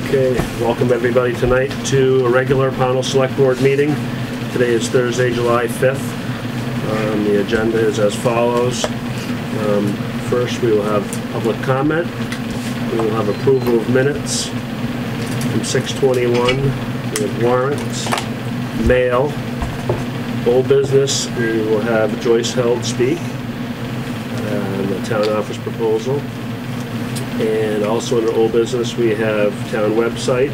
Okay, welcome everybody tonight to a regular Pownal Select Board meeting. Today is Thursday, July 5th. The agenda is as follows. First, we will have public comment. We will have approval of minutes from 6/21. We have warrants, mail, old business. We will have Joyce Held speak on the town office proposal. And also under old business, we have town website.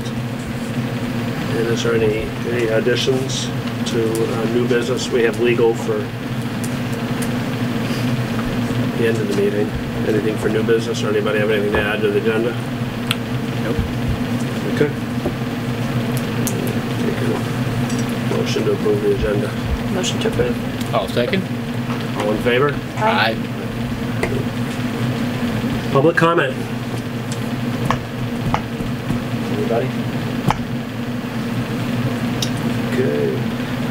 And is there any additions to new business? We have legal for the end of the meeting. Anything for new business, or anybody have anything to add to the agenda? Nope. Okay. Take a motion to approve the agenda. Motion to approve. I'll second. All in favor? Aye. Public comment. Anybody? Okay.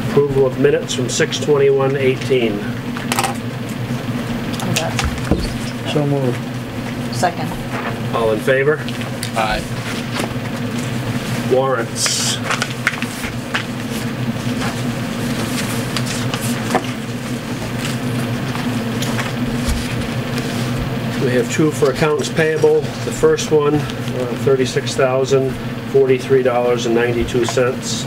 Approval of minutes from 6/21/18. So moved. Second. All in favor? Aye. Warrants. We have two for accounts payable. The first one, $36,043.92.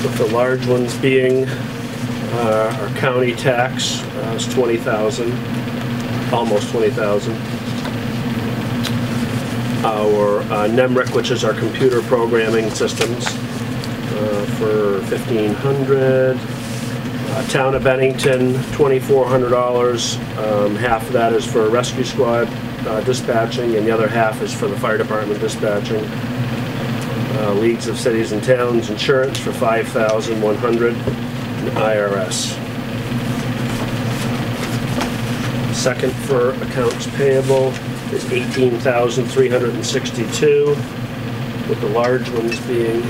With the large ones being our county tax is $20,000, almost $20,000. Our NEMRIC, which is our computer programming systems, for $1,500. Town of Bennington, $2,400. Half of that is for rescue squad dispatching, and the other half is for the fire department dispatching. Leagues of Cities and Towns insurance for $5,100. And IRS. Second for accounts payable is $18,362, with the large ones being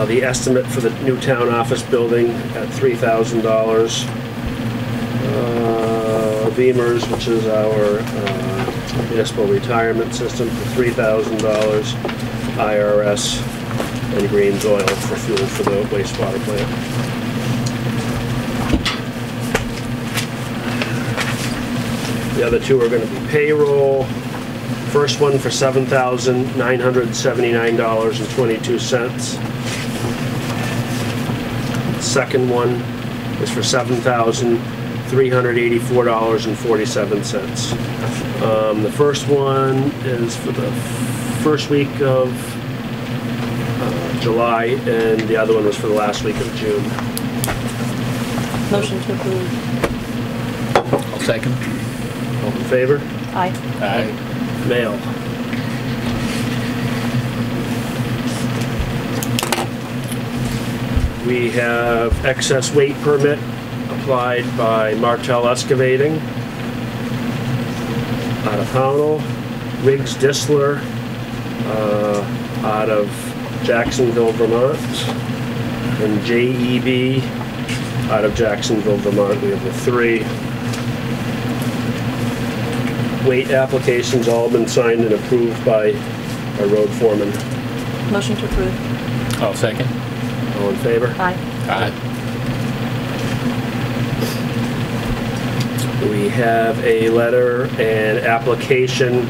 the estimate for the new town office building at $3,000. Beamers, which is our municipal retirement system, for $3,000. IRS and Green's Oil for fuel for the wastewater plant. The other two are going to be payroll. First one for $7,979.22. Second one is for $7,384.47. The first one is for the first week of July, and the other one was for the last week of June. Motion to approve. I'll second. All in favor? Aye. Aye. Mail. We have excess weight permit applied by Martel Excavating out of Pownal, Riggs Disler out of Jacksonville, Vermont, and JEB out of Jacksonville, Vermont. We have the three weight applications, all been signed and approved by our road foreman. Motion to approve. I'll second. All in favor? Aye. Aye. We have a letter and application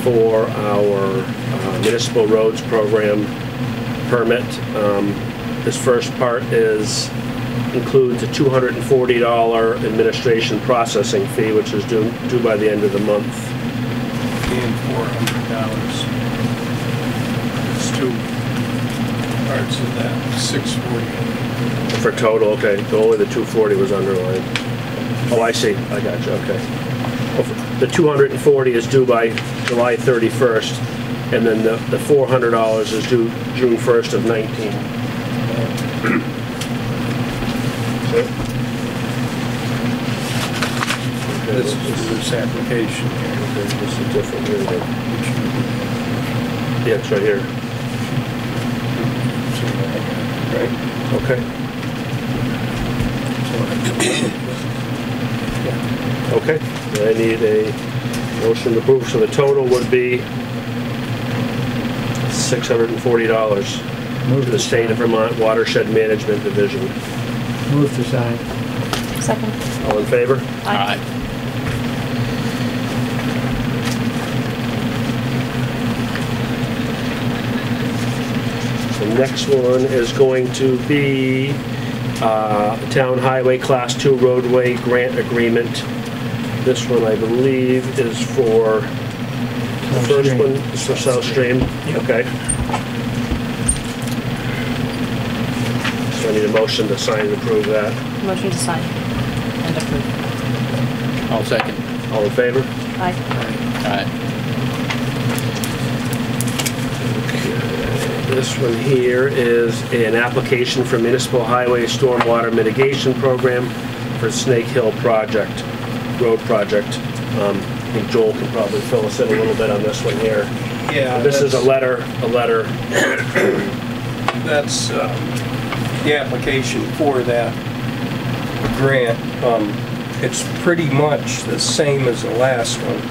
for our municipal roads program permit. This first part includes a $240 administration processing fee, which is due by the end of the month. And $400. It's two parts of that, $640. For total, okay. So only the 240 was underlined. Oh, I see. I got you. Okay. The 240 is due by July 31st, and then the $400 is due June 1st of 19. This is this application here. This is different here. Yeah, it's right here. Right? Okay. Okay, I need a motion to approve, so the total would be $640 to the State of Vermont Watershed Management Division. Move to sign. Second. All in favor? Aye. The next one is going to be Town Highway Class 2 Roadway Grant Agreement. This one, I believe, is for, the first one is for South Stream. Okay. So I need a motion to sign and approve that. Motion to sign and approve. I'll second. All in favor? Aye. Aye. This one here is an application for Municipal Highway Stormwater Mitigation Program for Snake Hill Project, Road Project. I think Joel can probably fill us in a little bit on this one here. Yeah. This is a letter. That's the application for that grant. It's pretty much the same as the last one.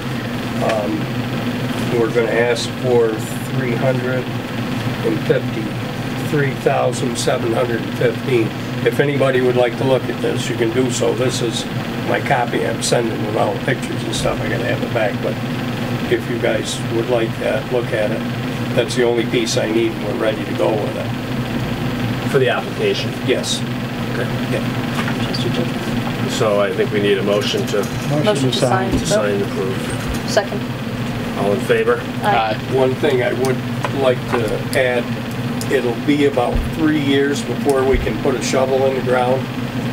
We're going to ask for $353,715. If anybody would like to look at this, you can do so. This is my copy I'm sending with all the pictures and stuff. I got to have it back, but if you guys would like that, look at it. That's the only piece I need, and we're ready to go with it. For the application. Yes. Okay. Yeah. So I think we need a motion to Motion to sign. sign and approve. Second. All in favor? Aye. One thing I would like to add, it'll be about 3 years before we can put a shovel in the ground.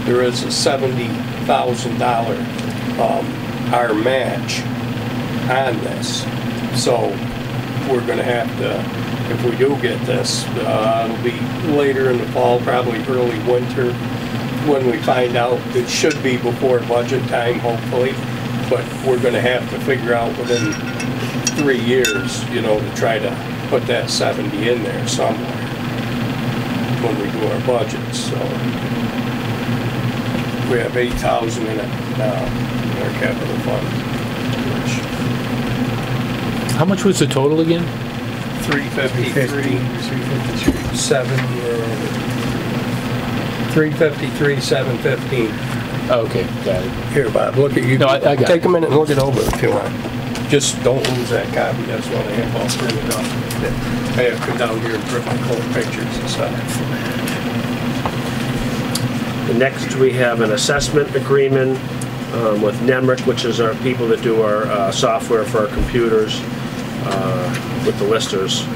There is a $70,000 our match on this. So we're gonna have to, if we do get this, it'll be later in the fall, probably early winter, when we find out. It should be before budget time, hopefully, but we're gonna have to figure out within 3 years, you know, to try to put that 70 in there somewhere when we do our budgets. So we have 8,000 in it now in our capital fund. How much was the total again? 353, 715. Okay, got it. Here, Bob, look at you. No, I got it. Take a minute and look it over if you want. Just don't lose that copy. That's what I have all printed off. I have to come down here and print my color pictures and stuff. Next, we have an assessment agreement with Nemrick, which is our people that do our software for our computers with the listers.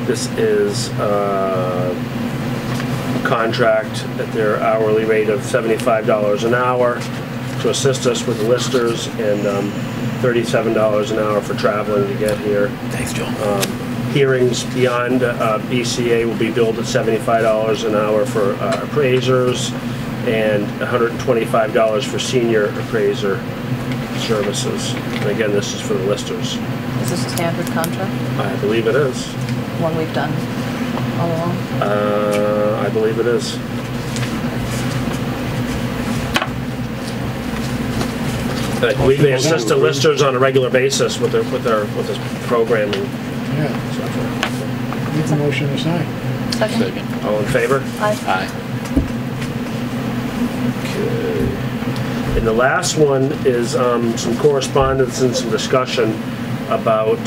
This is a contract at their hourly rate of $75 an hour to assist us with the listers, and $37 an hour for traveling to get here. Thanks, Joe. Hearings beyond BCA will be billed at $75 an hour for appraisers and $125 for senior appraiser services. And again, this is for the listers. Is this a standard contract? I believe it is. One we've done all along? I believe it is. I believe they assist the listers on a regular basis with this programming. Yeah, software. make the motion to sign. Second. Second. All in favor? Aye. Aye. Okay. And the last one is some correspondence and some discussion about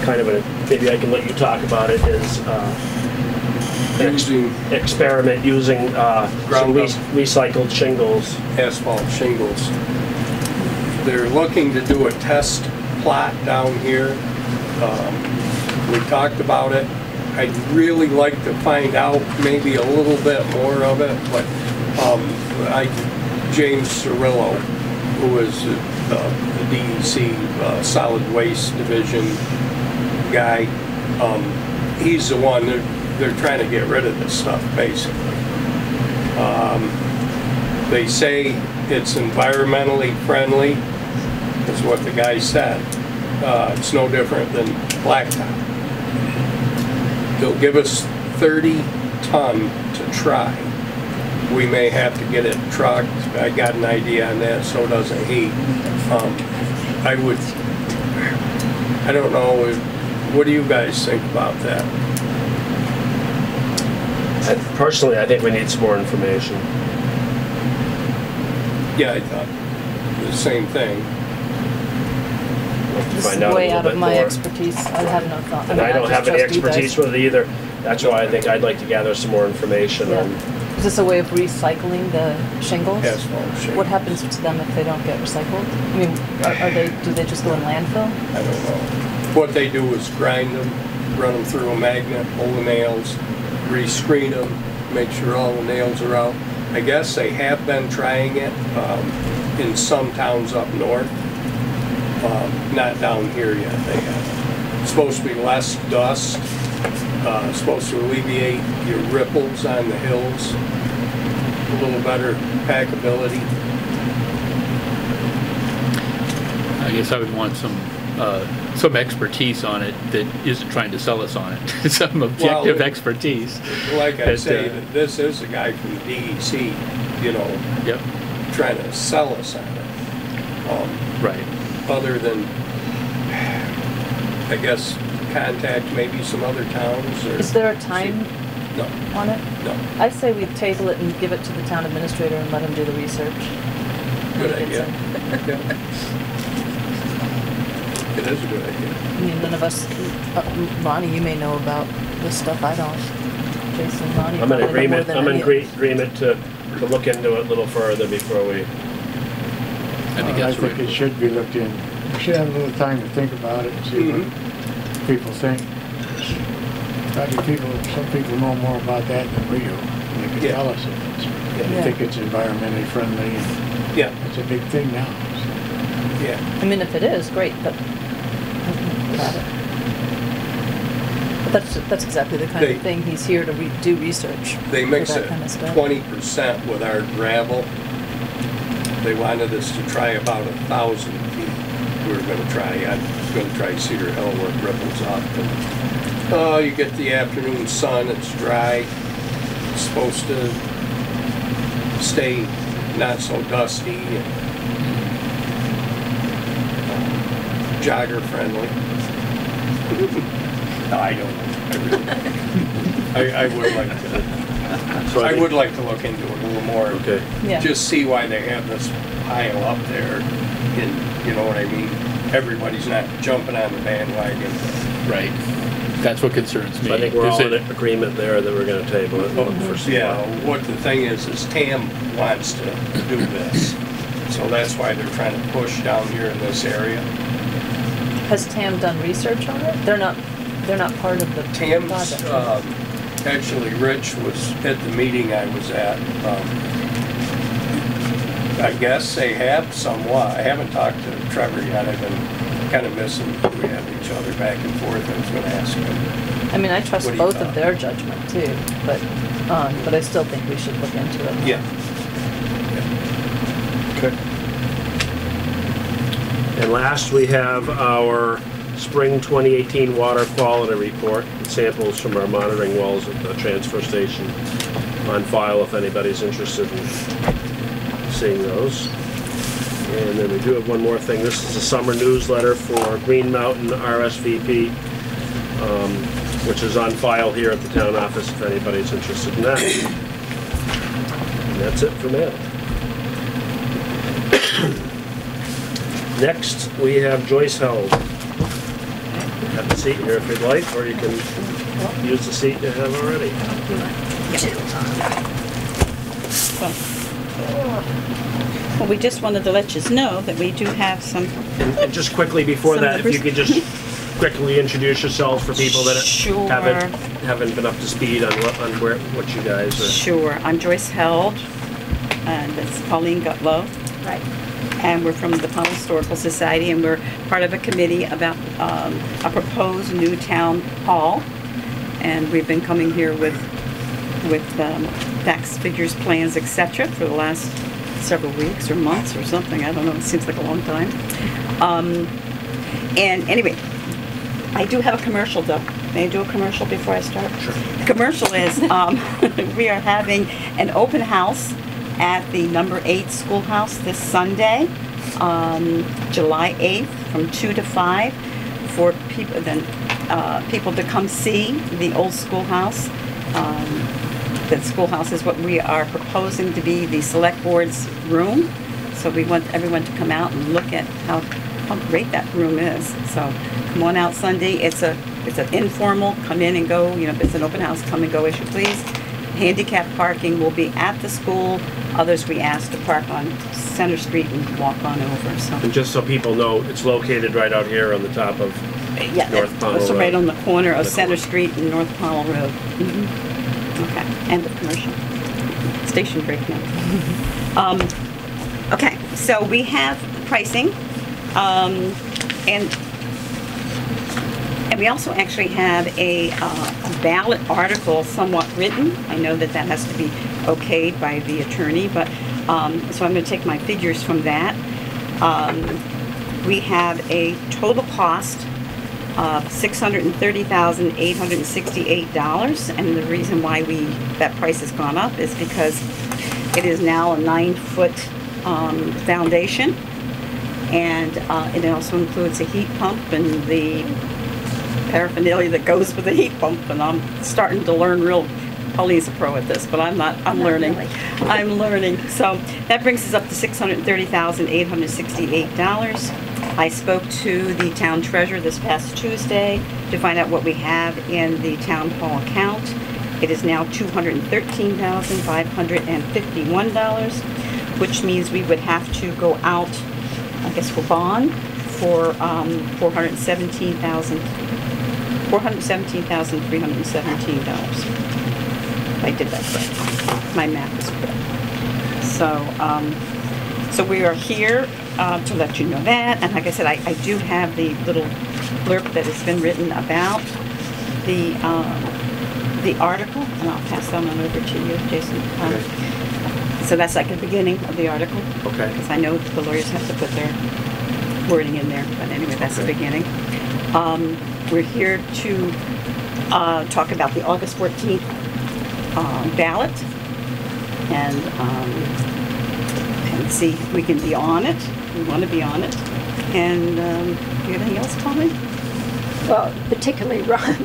kind of maybe I can let you talk about it, is experiment using some recycled shingles. Asphalt shingles. They're looking to do a test plot down here. We talked about it. I'd really like to find out maybe a little bit more of it, but James Cirillo, who is the DEC Solid Waste Division guy, he's the one they're trying to get rid of this stuff, basically. They say it's environmentally friendly, is what the guy said. It's no different than blacktop. They'll give us 30 ton to try. we may have to get it trucked. I got an idea on that, so doesn't he. I don't know, what do you guys think about that? Personally, I think we need some more information. Yeah, I thought the same thing. We'll have to This is find out a way little out of bit my more. expertise. I have no thought. And I don't have any just trust you guys. expertise with it either. That's why I think I'd like to gather some more information Yeah. on. Is this a way of recycling the shingles? Asphalt shingles. What happens to them if they don't get recycled? I mean, do they just go in landfill? I don't know. What they do is grind them, run them through a magnet, pull the nails, re-screen them, make sure all the nails are out. I guess they have been trying it in some towns up north. Not down here yet. They have. It's supposed to be less dust. Supposed to alleviate your ripples on the hills. A little better packability. I guess I would want some expertise on it that isn't trying to sell us on it. Some objective expertise. Like I But, say, this is a guy from the DEC, you know, Yep, trying to sell us on it. right. Other than, I guess, contact maybe some other towns or... Is there a time No, on it? no. I say we table it and give it to the town administrator and let him do the research. Good When he idea. gets in. It is a good idea. I mean, none of us, Ronnie, you may know about this stuff, I don't. Jason, Ronnie. I'm in probably know more agreement, than I'm in any of us. agreement to look into it a little further before we, I think I that's think right. it should be looked in. We should have a little time to think about it and see what people think. Probably some people know more about that than we do. They can Yeah. tell us if it's, Yeah. they think it's environmentally friendly. And Yeah, it's a big thing now. So. yeah. I mean, if it is, great, but about it. But that's exactly the kind They- of thing, he's here to do research. They mix for it that kind of stuff. 20% with our gravel. They wanted us to try about 1,000 feet. We were gonna try, I was gonna try Cedar Hill where it ripples up. And, you get the afternoon sun, it's dry. It's supposed to stay not so dusty and jogger friendly. No, I don't know. I would like to. so I think- would like to look into it a little more. Okay. Yeah. Just see why they have this pile up there, and you know what I mean? Everybody's not jumping on the bandwagon. Right. That's what concerns me. I think we're all Is in agreement there that we're gonna table it for some Yeah, while. what the thing is Tam wants to do this. So that's why they're trying to push down here in this area. Has Tam done research on it? They're not part of the Tam's, project. actually, Rich was at the meeting I was at. I guess they have somewhat. I haven't talked to Trevor yet. I've been kind of missing. We have each other back and forth. I was going to ask him. I mean, I trust what do you both of thought? their judgment too, but I still think we should look into it. Yeah. Okay. And last, we have our spring 2018 water quality report, samples from our monitoring wells at the transfer station on file if anybody's interested in seeing those. And then we do have one more thing. This is a summer newsletter for Green Mountain RSVP, which is on file here at the town office if anybody's interested in that. And that's it for mail. Next, we have Joyce Held. Have a seat here if you'd like, or you can use the seat you have already. Well, we just wanted to let you know that we do have some. And just quickly before Some that, if you numbers. could just quickly introduce yourselves for people that Sure. haven't been up to speed on what you guys are. Sure, I'm Joyce Held, and that's Pauline Gutlow. Right. And we're from the Pownal Historical Society, and we're part of a committee about a proposed new town hall. And we've been coming here with facts, figures, plans, etc. for the last several weeks or months or something. I don't know. It seems like a long time. And anyway, I do have a commercial though. May I do a commercial before I start? Sure. The commercial is, we are having an open house at the number 8 schoolhouse this Sunday, July 8th, from 2 to 5, for people to come see the old schoolhouse. The schoolhouse is what we are proposing to be the select board's room. So we want everyone to come out and look at how great that room is. So come on out Sunday. It's an informal, come in and go, you know, it's an open house, come and go as you please. Handicap parking will be at the school. Others we asked to park on Center Street and walk on over. So. And just so people know, it's located right out here on the top of North Pownal It's Road. right on the corner of Center Street and North Pownal Road. Okay, and the commercial. Station break now. Okay, so we have pricing, and we also actually have a ballot article somewhat written. I know that has to be okayed by the attorney, but so I'm going to take my figures from that. We have a total cost of $630,868, and the reason why that price has gone up is because it is now a 9-foot foundation, and it also includes a heat pump and the paraphernalia that goes with the heat pump. And I'm starting to learn real. Pauline's a pro at this, but I'm not. I'm learning. Really. I'm learning. So that brings us up to $630,868. I spoke to the town treasurer this past Tuesday to find out what we have in the town hall account. It is now $213,551, which means we would have to go out, I guess, for bond for $417,317. If I did that correct. My math is correct. So we are here to let you know that, and like I said, I do have the little blurb that has been written about the article, and I'll pass that on over to you, Jason. Okay. So that's like the beginning of the article. Okay. Because I know the lawyers have to put their wording in there, but anyway, that's the beginning. We're here to talk about the August 14th ballot, and see if we can be on it. We want to be on it. And anything else, Tommy? Well, particularly Ron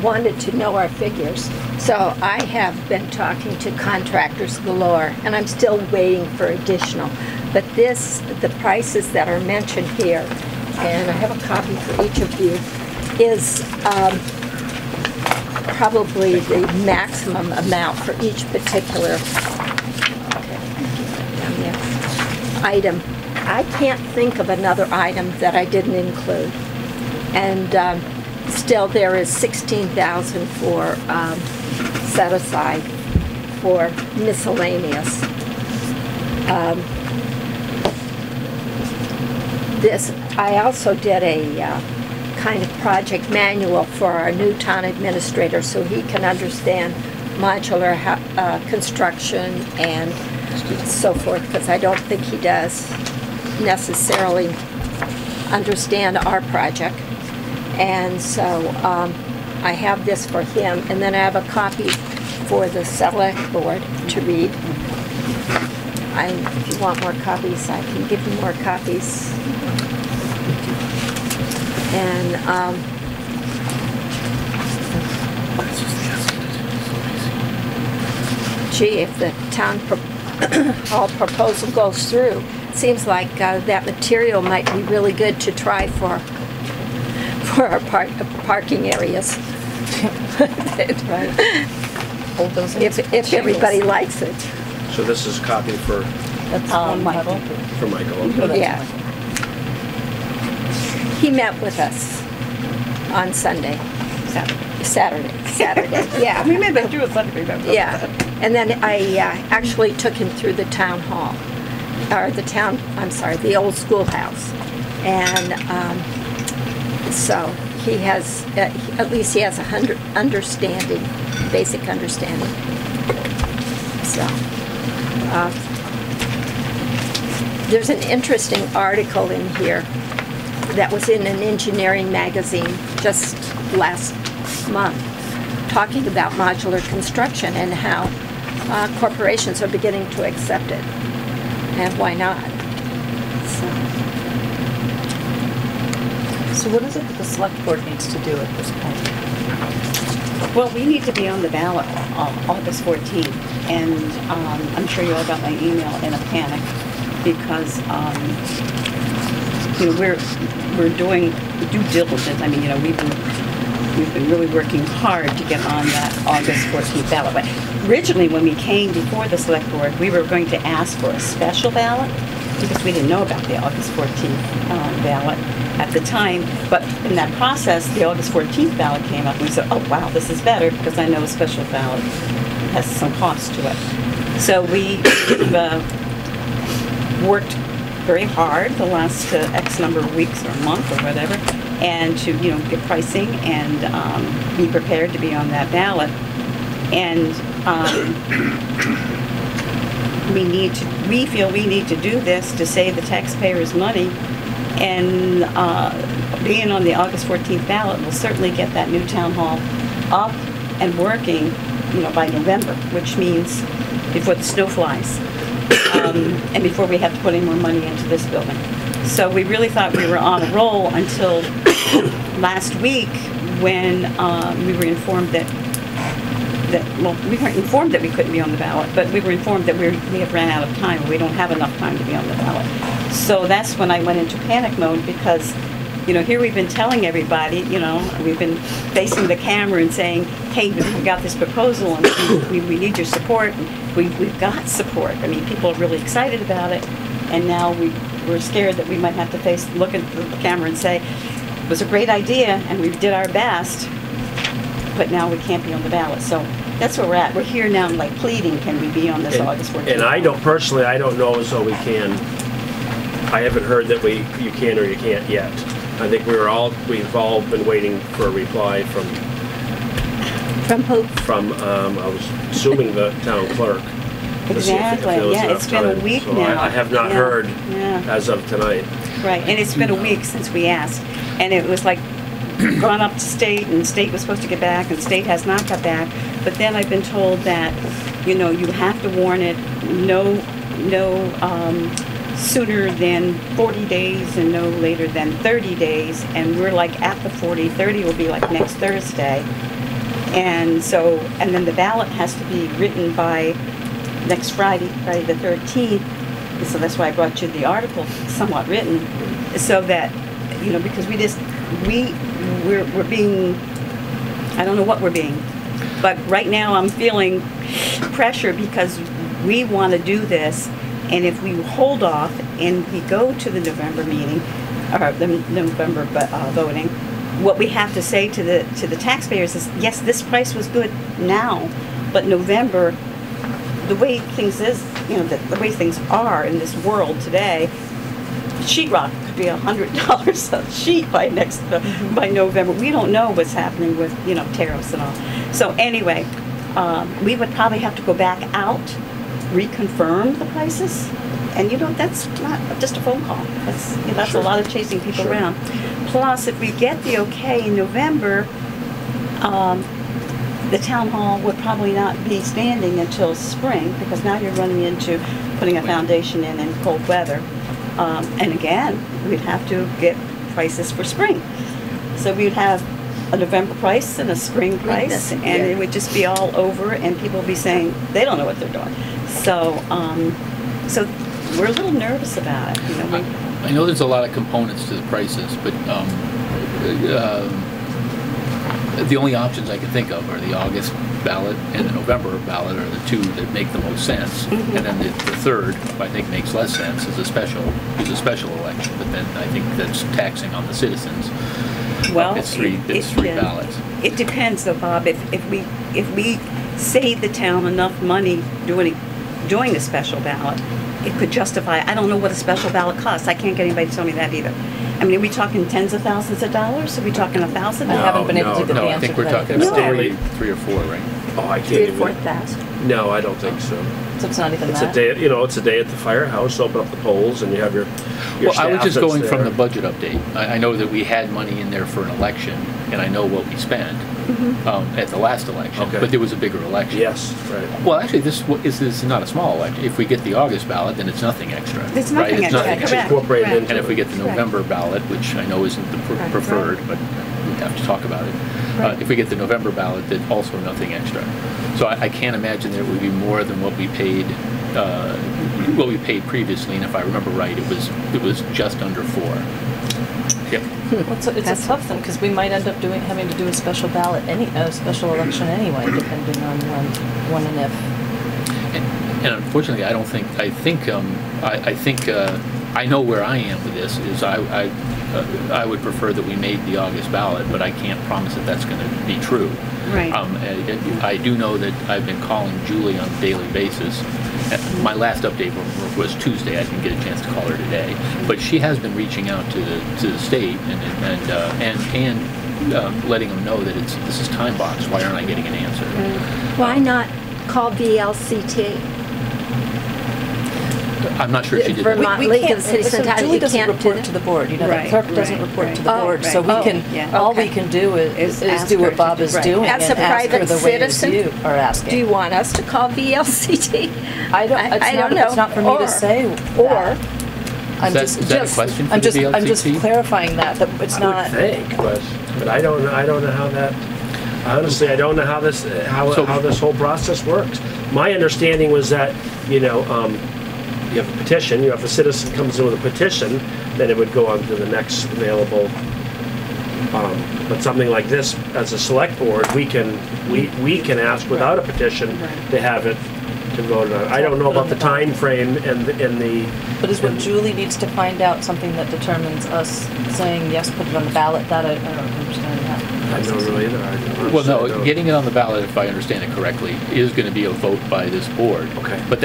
wanted to know our figures. So I have been talking to contractors galore, and I'm still waiting for additional. But the prices that are mentioned here, and I have a copy for each of you, is probably the maximum amount for each particular item. I can't think of another item that I didn't include. And still there is $16,000 for set aside for miscellaneous. I also did a kind of project manual for our new town administrator so he can understand modular construction and so forth, because I don't think he does necessarily understand our project. And so I have this for him, and then I have a copy for the select board to read. If you want more copies, I can give you more copies. And gee, if the town hall proposal goes through, it seems like that material might be really good to try for our parking areas. Right. Hold those in If everybody likes it. So this is a copy for That's Michael. Michael. Oh, Okay. that's Yeah. He met with us on Sunday. Saturday. Yeah. We made that through a Sunday, remember? Yeah, and then I actually took him through the town hall, or the old schoolhouse. And so he has, at least he has a basic understanding. So, there's an interesting article in here that was in an engineering magazine just last last month, talking about modular construction and how corporations are beginning to accept it. And why not? So what is it that the select board needs to do at this point? Well, we need to be on the ballot August 14th, and I'm sure you all got my email in a panic because you know, we're doing due diligence. I mean, you know, we've been really working hard to get on that August 14th ballot. But originally, when we came before the select board, we were going to ask for a special ballot because we didn't know about the August 14th ballot at the time. But in that process, the August 14th ballot came up, and we said, oh, wow, this is better because I know a special ballot has some cost to it. So we worked very hard the last X number of weeks or a month or whatever, and to, you know, get pricing and be prepared to be on that ballot. And we feel we need to do this to save the taxpayers money, and being on the August 14th ballot will certainly get that new town hall up and working, you know, by November, which means before the snow flies. And before we have to put any more money into this building. So we really thought we were on a roll until last week when we were informed that well, we weren't informed that we couldn't be on the ballot, but we were informed that we have ran out of time. We don't have enough time to be on the ballot. So that's when I went into panic mode because, you know, here we've been telling everybody, you know, we've been facing the camera and saying, hey, we've got this proposal and we need your support. And we've got support. I mean, people are really excited about it. And now we're scared that we might have to look at the camera and say, it was a great idea and we did our best, but now we can't be on the ballot. So that's where we're at. We're here now, like pleading, can we be on this August 14th? And I don't know as though we can. I haven't heard that you can or you can't yet. I think we've all been waiting for a reply from who? From, I was assuming the town clerk. Exactly, yeah, it's been a week so now. I have not heard as of tonight. Right, and it's been a week since we asked. And it was like, gone up to state, and state was supposed to get back, and state has not got back. But then I've been told that, you know, you have to warn it no sooner than 40 days and no later than 30 days. And we're like at the 30 will be like next Thursday. And so, and then the ballot has to be written by next Friday the 13th. So that's why I brought you the article, somewhat written, so that, you know, because we're being, I don't know what we're being, but right now I'm feeling pressure because we want to do this, and if we hold off and we go to the November meeting, or the November voting, what we have to say to the taxpayers is, yes, this price was good now, but November, the way things is, you know, the way things are in this world today, sheetrock could be $100 a sheet by by November. We don't know what's happening with, you know, tariffs and all. So anyway, we would probably have to go back out, reconfirm the prices, and you know, that's not just a phone call. That's, you know, that's a lot of chasing people around. Plus, if we get the okay in November, the town hall would probably not be standing until spring, because now you're running into putting a foundation in cold weather. And again, we'd have to get prices for spring. So we'd have a November price and a spring price, and it would just be all over, and people would be saying they don't know what they're doing. So, so we're a little nervous about it. You know, I know there's a lot of components to the prices, but the only options I can think of are the August ballot and the November ballot are the two that make the most sense. Mm-hmm. And then the third, I think, makes less sense, is a special election. But then I think that's taxing on the citizens. Well, it's three ballots. It depends, though, Bob. If we save the town enough money doing the special ballot, it could justify. I don't know what a special ballot costs. I can't get anybody to tell me that either. I mean, are we talking tens of thousands of dollars? Are we talking $1,000? I haven't been able to get the I answer think we're to that. talking probably 3 or 4, right? Oh, I can't 3,000 even. or 4,000. No, I don't think so. So it's not even It's that? a day, you know, it's a day at the firehouse, open up the polls, and you have your Well, I was staff just that's going from there. the budget update. I know that we had money in there for an election, and I know what we spent. at the last election, Okay. but there was a bigger election. Yes, right. Well, actually, this is not a small election. If we get the August ballot, then it's nothing extra. It's right? nothing It's extra, nothing It's correct. incorporated correct. into And if we it. get the November ballot, which I know isn't the Right. preferred, but we have to talk about it. Right. If we get the November ballot, then also nothing extra. So I can't imagine there would be more than what we paid previously, and if I remember right, it was just under 4. Yep. Well, it's a tough thing, because we might end up having to do a special ballot, a special election anyway, depending on when and if. And unfortunately, I think I know where I am with this. Is I would prefer that we made the August ballot, but I can't promise that that's going to be true. Right. I do know that I've been calling Julie on a daily basis. My last update was Tuesday. I didn't get a chance to call her today, but she has been reaching out to the state and letting them know that this is time boxed. Why aren't I getting an answer? Why not call VLCT? I'm not sure she did. Vermont We League can't, of Cities so and Towns, Julie you doesn't can't do report that? to the board, the Right, clerk doesn't right, report to the right. board, Oh, so we right. can, Yeah. all we Okay. can do is ask do her what to Bob do- is right. doing As and a ask her private the way as citizen, you are asking. Do you want us to call VLCT? I don't know. It's not for me to say Or, that. I'm Is that a question for the VLCT? I'm just clarifying that it's I not. would think, but I don't know how that. Honestly, I don't know how this whole process works. My understanding was that you have a petition. If a citizen comes in with a petition, then it would go on to the next available. But something like this, as a select board, we can ask without a petition to have it to vote on. I don't know about the time frame and the. But is what Julie needs to find out something that determines us saying, yes, put it on the ballot? That I don't understand that. I don't really either. Well, no, getting it on the ballot, if I understand it correctly, is going to be a vote by this board. Okay. But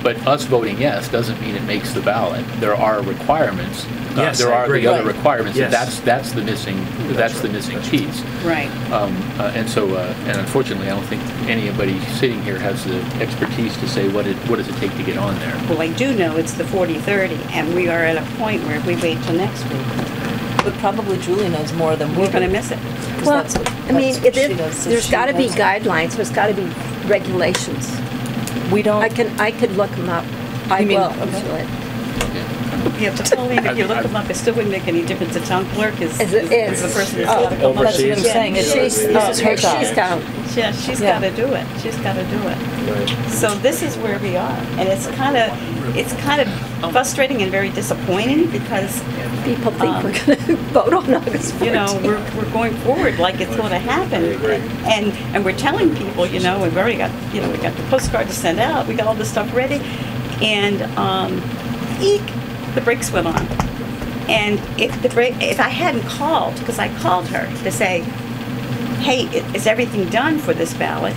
but us voting yes doesn't mean it makes the ballot. There are requirements. Yes, there I are agree. the other Right. requirements. Yes. That's the missing. That's the missing piece. Right. And so, and unfortunately, I don't think anybody sitting here has the expertise to say what does it take to get on there. Well, I do know it's the 40-30, and we are at a point where if we wait till next week, But probably Julie knows more than we we're going to do. miss it. 'Cause well, that's what- I mean, that's what she does, so there's she got to be knows. guidelines, there's got to be regulations. We don't. I could look them up. I You mean- will, okay. usually. Yeah, but Pauline, if you look them up, it still wouldn't make any difference. The town clerk is Is the is. person that's Oh. got to come up. That's what I'm saying. It's, She's, this is her she's job. down. Yeah, she's Yeah. got to do it. She's got to do it. Right. So this is where we are, and it's kind of frustrating and very disappointing because People think we're going to vote on August 14th. we're going forward like it's going to happen, agree. and we're telling people, we've already got we got the postcard to send out, we got all this stuff ready, and eek, the brakes went on, and if I hadn't called, because I called her to say, hey, is everything done for this ballot?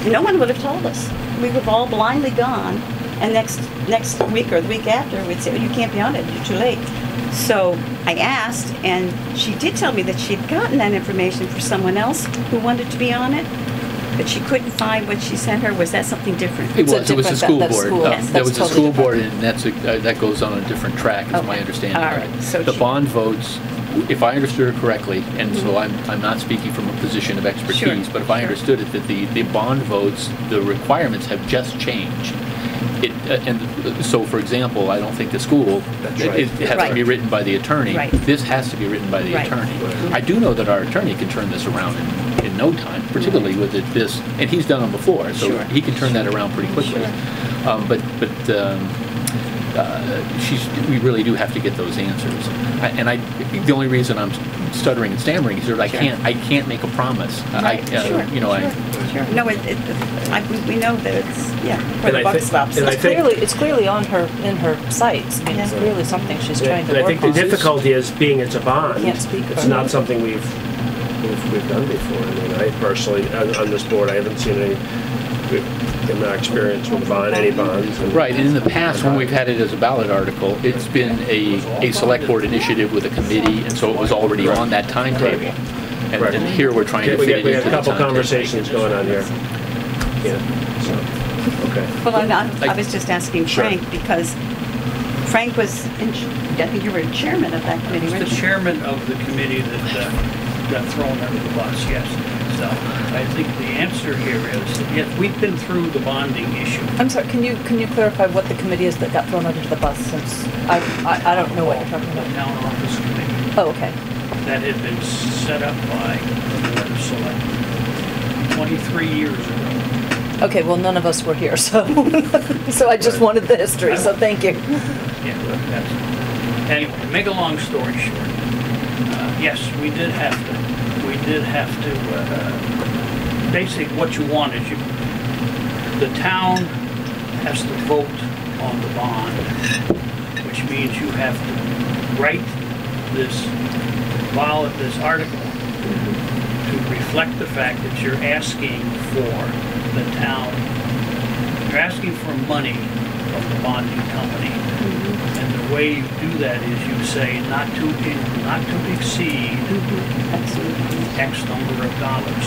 No one would have told us. We would have all blindly gone, and next week or the week after, we'd say, oh, you can't be on it, you're too late. So I asked, and she did tell me that she'd gotten that information for someone else who wanted to be on it, but she couldn't find what she sent her. Was that something different? It was a different- school that's board. school. Yes, That that's was a totally school different. board, and that goes on a different track, is my Okay. understanding. All of right. it. So The she- bond votes, if I understood it correctly, and so I'm not speaking from a position of expertise, Sure, but if I sure. understood it, that the bond votes, the requirements have just changed. And so, for example, I don't think the school, That's it right. it has to Right. be written by the attorney. Right. This has to be written by the Right. attorney. Right. I do know that our attorney can turn this around in no time, particularly with this, and he's done them before, so Sure. he can turn that around pretty quickly. Sure. We really do have to get those answers. The only reason I'm stuttering and stammering is that I Sure. can't make a promise. Right. Sure. Sure. No, we know that it's where And the I buck think- stops. and I think- It's clearly in her sites. I mean, it's Yeah. clearly something she's trying to And I work think the on. difficulty is being it's a bond. Can't speak It's for not her. something we've done before. I mean, I personally, on this board, I haven't seen any, in my experience with any bonds. and- Right, and in the past, when we've had it as a ballot article, it's been a select board initiative with a committee, and so it was already on that timetable. Right. And here we're trying to We fit got it we into got the a couple timetable. conversations going on here. Yeah, so, okay. Well, I was just asking Sure. Frank because Frank was, I think you were chairman of that committee, I weren't was the you? chairman of the committee that got thrown under the bus, yes. So I think the answer here is, yes, we've been through the bonding issue. I'm sorry, can you clarify what the committee is that got thrown under the bus, since I don't know what you're talking The about. town office committee Oh, okay. that had been set up by the Board of Selectmen 23 years ago. Okay, well, none of us were here, so, so I just wanted the history, so thank you. Yeah, that's, anyway, to make a long story short, yes, we did have to, basically what you want is the town has to vote on the bond, which means you have to write this article to reflect the fact that you're asking for the town, you're asking for money from the bonding company. And the way you do that is you say not to exceed X number of dollars.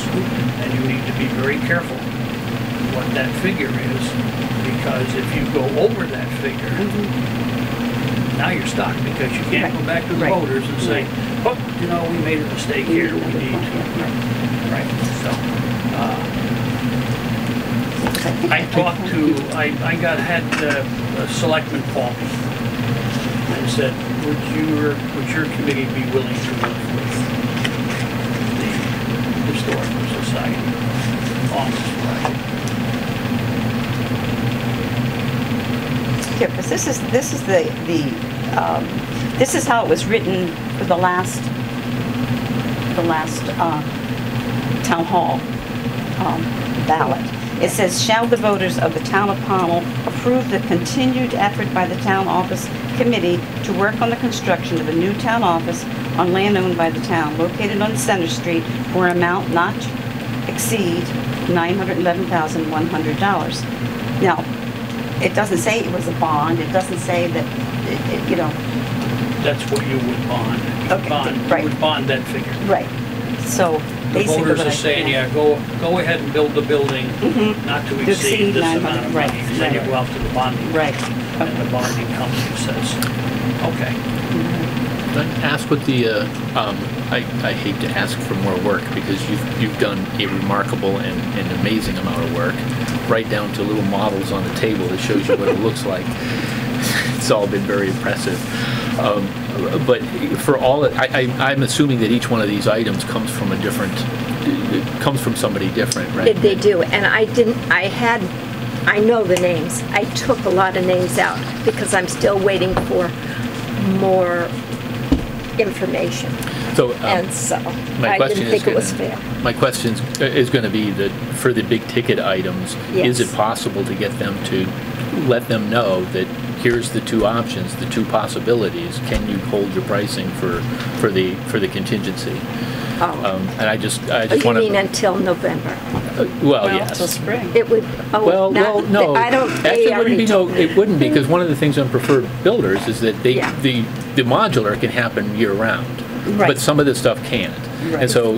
And you need to be very careful what that figure is, because if you go over that figure, now you're stuck, because you can't go back to the voters and say, oh, you know, we made a mistake here, we need to. Right, so, I had Selectman call me and said, would your committee be willing to work with the Historical Society on this project? Yeah, because this is how it was written for the last town hall ballot. It says, shall the voters of the town of Pownal approve the continued effort by the town office committee to work on the construction of a new town office on land owned by the town located on Center Street for an amount not to exceed $911,100. Now, it doesn't say it was a bond. It doesn't say that, you know. That's what you would bond. You would bond that figure. Right. So the voters are saying, yeah, go ahead and build the building, not to exceed this amount of money. And then you go out to the bonding. Right. And the bonding company says, okay. Can I ask what the, I hate to ask for more work, because you've done a remarkable and amazing amount of work, right down to little models on the table that shows you what it looks like. It's all been very impressive. But for all, I'm assuming that each one of these items comes from comes from somebody different, right? They do, and I know the names. I took a lot of names out because I'm still waiting for more information. So, and so I didn't think it was fair. My question is going to be that for the big ticket items, is it possible to get them to let them know that here's the two options, the two possibilities? Can you hold your pricing for the contingency? And I just want to. You mean until November? Well, yes. Until spring. It would. Well, no. I don't. Actually, it wouldn't be. No, it wouldn't be, because one of the things on preferred builders is that the modular can happen year round, but some of this stuff can't. Right. And so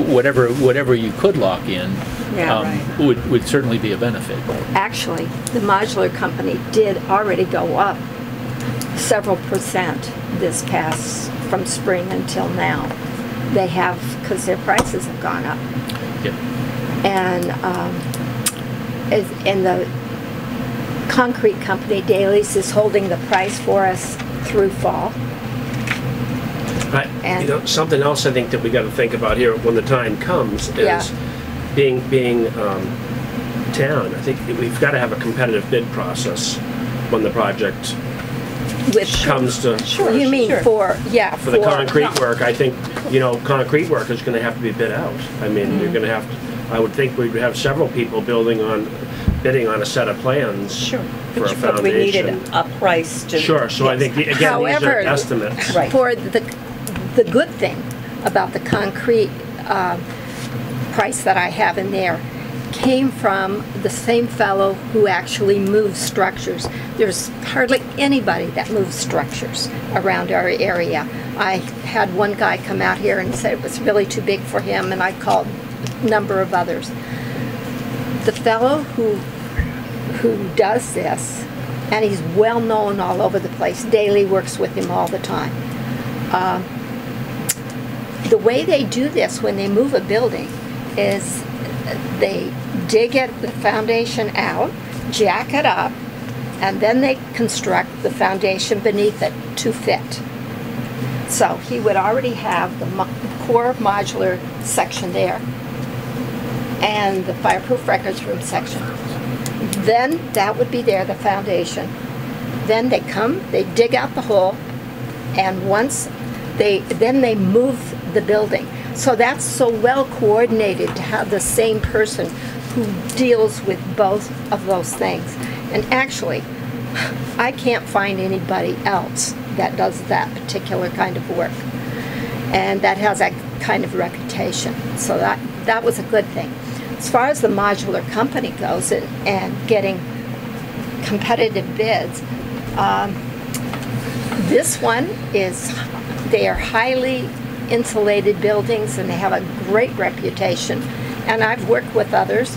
whatever you could lock in would certainly be a benefit. Actually, the modular company did already go up several percent this past from spring until now. They have, because their prices have gone up. Yep. And the concrete company, Daly's, is holding the price for us through fall. You know, something else I think that we got to think about here when the time comes is being town. I think we've got to have a competitive bid process when the project comes to. You mean for the concrete work? I think, you know, concrete work is going to have to be bid out. I mean, you're going to have to. I would think we'd have several people bidding on a set of plans for a foundation. But we needed a price to. Sure. So I think again, however, these are estimates. Right. For the good thing about the concrete price that I have in there came from the same fellow who actually moves structures. There's hardly anybody that moves structures around our area. I had one guy come out here and said it was really too big for him, and I called a number of others. The fellow who does this, and he's well known all over the place, Daly works with him all the time. the way they do this when they move a building is they dig the foundation out, jack it up, and then they construct the foundation beneath it to fit. So he would already have the core modular section there and the fireproof records room section. Then that would be there, the foundation. Then they come, they dig out the hole, and then they move the building. So that's so well coordinated to have the same person who deals with both of those things. And actually, I can't find anybody else that does that particular kind of work and that has that kind of reputation. So that was a good thing. As far as the modular company goes and getting competitive bids, this one they are highly insulated buildings and they have a great reputation. And I've worked with others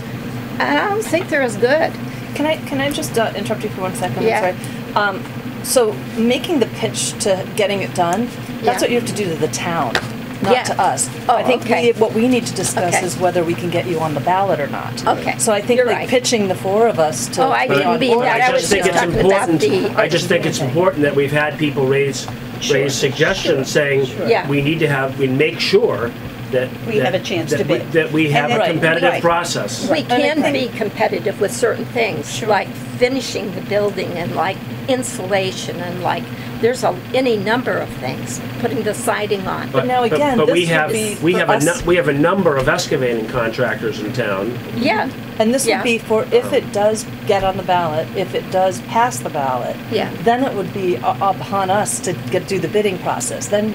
and I don't think they're as good. Can I just interrupt you for 1 second? Yeah. I'm sorry. So making the pitch to getting it done, that's what you have to do to the town, not to us. Oh, I think okay. what we need to discuss Okay. is whether we can get you on the ballot or not. Okay. So I think You're like right. pitching the four of us to. Oh, I be didn't on mean board. that. I just think it's talking about important, the- I just think it's important that we've had people raise suggestions saying, Yeah. we need to make sure that. We have a chance to bid. That we have And a then- competitive right. process. We can Right. be competitive with certain things, like finishing the building and like insulation and like, there's any number of things, putting the siding on. But now again, but this we would have be we for have us- we have a number of excavating contractors in town. Yeah, And this Yeah. would be for, if it does get on the ballot, if it does pass the ballot, Yeah. then it would be upon us to do the bidding process. Then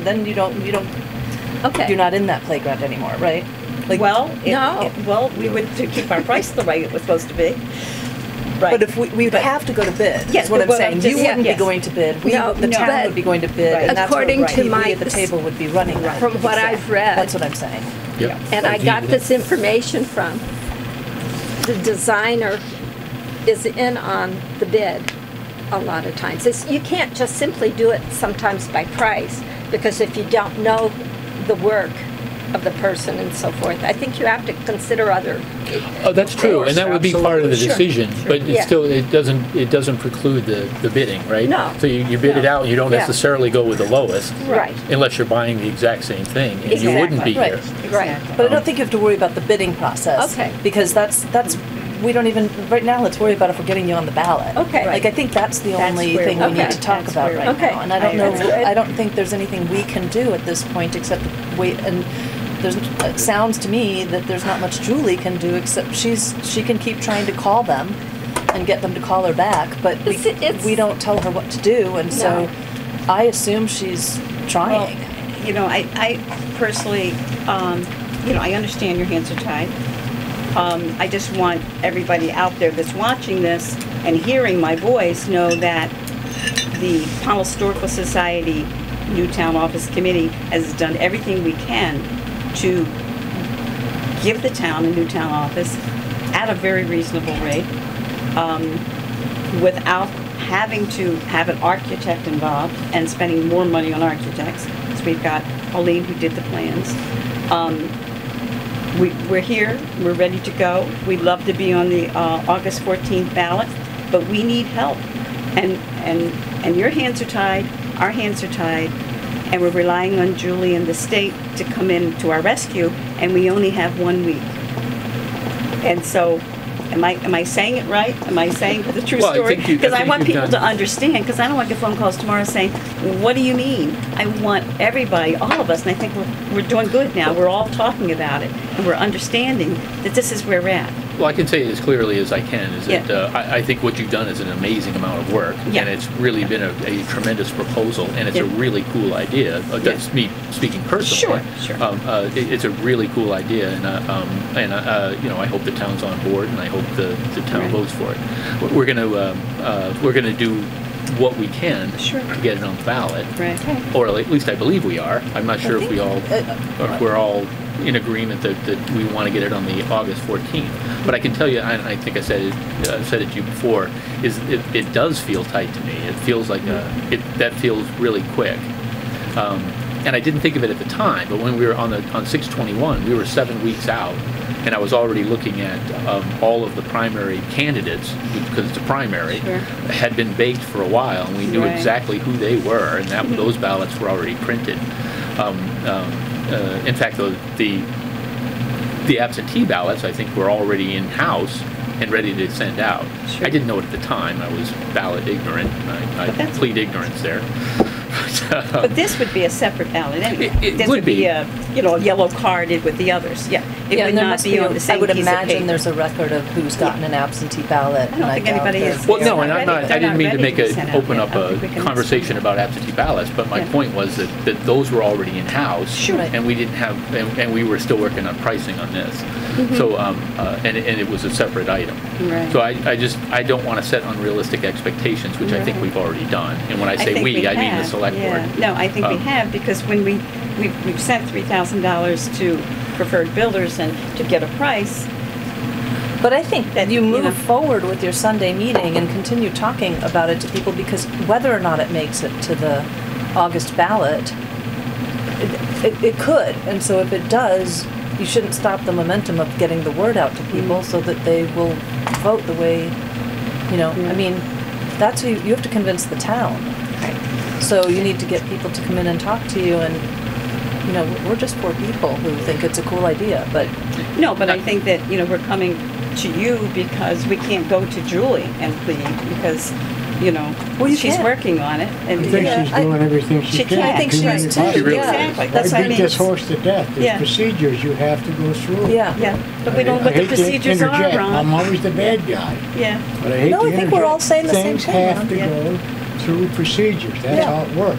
okay. you're not in that playground anymore, right? Like, Well, No. well, we would to keep our price the way it was supposed to be. Right. But if we would But- have to go to bid, Yes, is what but I'm what saying. I'm You just- wouldn't yes. be going to bid. No, The no. town But would be going to bid, Right. and that's where According to we my- at the table would be running that. From what I've read. That's what I'm saying. Yep. And I got this information from the designer is in on the bid a lot of times. You can't just simply do it sometimes by price, because if you don't know the work of the person and so forth, I think you have to consider other. Oh, that's true, and that would be part of the Absolutely. decision, but Yeah. it doesn't preclude the bidding, right? No. So you bid it out, and you don't Yeah. necessarily go with the lowest, Right, unless you're buying the exact same thing, and you wouldn't be Right. here. right. But I don't think you have to worry about the bidding process. Okay. Because that's, we don't even, right now, let's worry about if we're getting you on the ballot. Okay. Like, I think that's the That's only where thing we- we need to okay. talk That's about where- right okay. now. And I don't know, That's good. I don't think there's anything we can do at this point except wait, and it sounds to me that there's not much Julie can do except she can keep trying to call them and get them to call her back, but It's- we don't tell her what to do, and so No. I assume she's Well, trying. I personally, I understand your hands are tied. I just want everybody out there that's watching this and hearing my voice know that the Pownal Historical Society Newtown Office Committee has done everything we can to give the town a Newtown office at a very reasonable rate, without having to have an architect involved and spending more money on architects. So we've got Pauline who did the plans. We're here, we're ready to go. We'd love to be on the August 14th ballot, but we need help. And your hands are tied, our hands are tied, and we're relying on Julie and the state to come in to our rescue, and we only have 1 week. And so, am I saying it right? Am I saying the true Well, I story? think you- I Because I think want you've people done- to understand, because I don't want to get phone calls tomorrow saying, what do you mean? I want everybody, all of us, and I think we're doing good now. We're all talking about it, and we're understanding that this is where we're at. Well, I can say it as clearly as I can, is that Yeah. I think what you've done is an amazing amount of work, Yeah. and it's really been a tremendous proposal, and it's a Yeah. really cool idea. That's me speaking personally. Sure. It's a really cool idea, and I hope the town's on board, and I hope the town Right. votes for it. We're gonna do what we can Sure. to get it on the ballot, Right. or at least I believe we are. I'm not sure if we all, or if we're all in agreement that we want to get it on the August 14th. But I can tell you, and I think I said it to you before, is it does feel tight to me. It feels like that feels really quick. and I didn't think of it at the time, but when we were on 6/21, we were 7 weeks out, and I was already looking at all of the primary candidates, because it's a primary, Sure. had been baked for a while, and we knew Right. exactly who they were, and those ballots were already printed. In fact, the absentee ballots, I think, were already in-house and ready to send out. Sure. I didn't know it at the time. I was ballot ignorant. I that's- plead ignorance there. But this would be a separate ballot anyway. It This would be. a, yellow carded with the others, yeah. It Yeah, would and there not must be be, on the same I would piece of imagine paper. there's a record of who's gotten an absentee ballot. I don't think doubt anybody there's- is. Well, no, They're and not ready- I they're didn't not mean to ready make to send out open yet. up I a think we can- conversation about absentee ballots, but my Yeah. point was that those were already in-house. Sure. And we didn't have, and we were still working on pricing on this. So, and it was a separate item. Mm-hmm. Right. So I don't want to set unrealistic expectations, which I think Right. we've already done. And when I say think we, I mean the have, select board. yeah. No, I think we Um, have, because when we've sent $3,000 to preferred builders and to get a price, But I think that you you move know. forward with your Sunday meeting and continue talking about it to people, because whether or not it makes it to the August ballot, it could. And so if it does, you shouldn't stop the momentum of getting the word out to people so that they will vote the way, I mean, that's who you have to convince the town. So you need to get people to come in and talk to you, and, we're just poor people who think it's a cool idea, but no, but I think that, we're coming to you because we can't go to Julie and plead, because, Well, you she's can. working on it. I And think Yeah, she's doing everything she she can. can. I think to she make is it too. possible. really Exactly. is. That's Why what I beat mean. this horse to death? There's Yeah. procedures you have to go through. yeah. Yeah, but we don't know what I the hate to procedures are, interject. I'm Ron. always the bad guy, Yeah, but I hate No, to I think we're all interject. saying the same Things thing, have Ron. to Yeah. go through procedures. That's Yeah. how it works.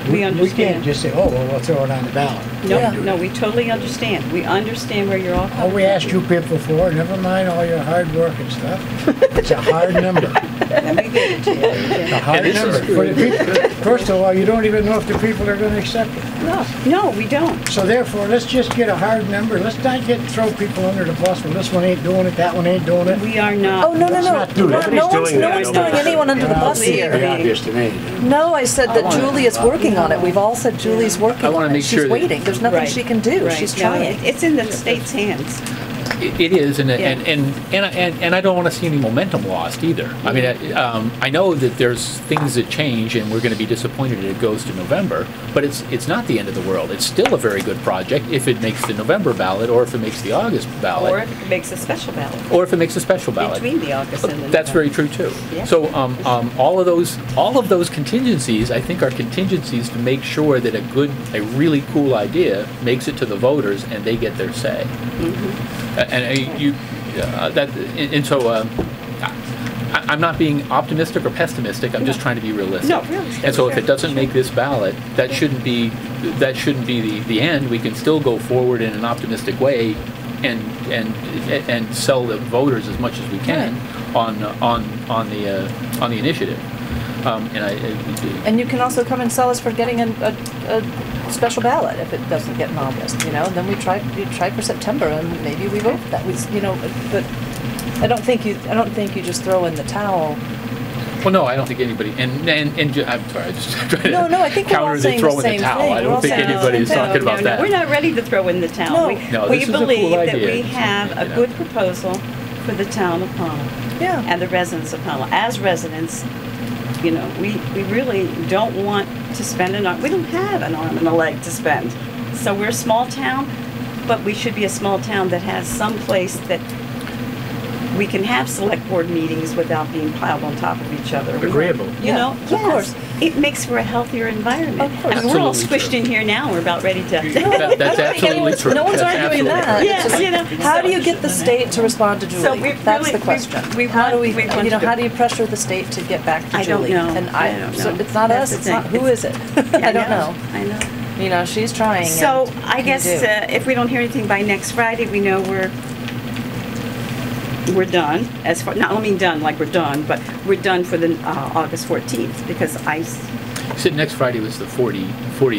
We We understand. can't just say, oh, well, we'll throw it on the ballot. Yeah. no, we totally understand. We understand where you're all All coming we from. asked you people for, never mind all your hard work and stuff, it's a hard number. Let me give it to you. A hard It is number. true. For the people, first of all, you don't even know if the people are going to accept it. No, we don't. So therefore, let's just get a hard number. Let's not throw people under the bus. Well, this one ain't doing it, that one ain't doing it. We are not. Oh, no, Let's not do that. No one's Nobody's doing that. anyone under the Well, bus it's here. pretty obvious to me. No, I said that Julie is working on it. We've all said Julie's working I wanna on it. make She's sure that- waiting. There's nothing Right. she can do. Right. She's No, trying. it's in the state's hands. It is, and, Yeah. and I don't want to see any momentum lost either. I mean, I know that there's things that change, and we're going to be disappointed it goes to November, but it's not the end of the world. It's still a very good project if it makes the November ballot, or if it makes the August ballot, Or if it makes a special ballot or if it makes a special ballot. between the August and the. That's very true too. Yeah. So all of those contingencies, I think, are contingencies to make sure that a really cool idea makes it to the voters and they get their say. I'm not being optimistic or pessimistic. I'm just trying to be realistic. No, realistic, And so if sure, it doesn't sure. make this ballot, that shouldn't be the end. We can still go forward in an optimistic way and sell the voters as much as we can on the initiative. And you can also come and sell us for getting a special ballot if it doesn't get in August, Then we try for September, and maybe we vote for that. But I don't think you just throw in the towel. Well, no, I don't think anybody. I'm sorry, I just tried to No, I think we're all counter the saying throw the in same the towel. thing. I We're don't all think saying the anybody's same thing. talking about that. We're not ready to throw in the towel. No. No, We this is a cool believe that idea. we have a good proposal for the town of Pownal Yeah. and the residents of Pownal. As residents, we really don't want to spend we don't have an arm and a leg to spend. So we're a small town, but we should be a small town that has some place that we can have select board meetings without being piled on top of each other. Agreeable. Of course. It makes for a healthier environment. Of course. I mean, we're all Absolutely squished true. in here now. We're about ready to. That's absolutely true. No one's That's arguing absolutely that. true. Yeah, It's just, how do you get the state to respond to Julie? So we That's really- the question. we How do we, want to- how do you pressure the state to get back to I don't Julie? know. And I don't so know. it's not That's us. the It's not. thing. Who is it? I don't know. I know. She's trying. So and I you guess do. if we don't hear anything by next Friday, we know we're done. As far, not only done like we're done, but we're done for the August 14th because You said next Friday was the 40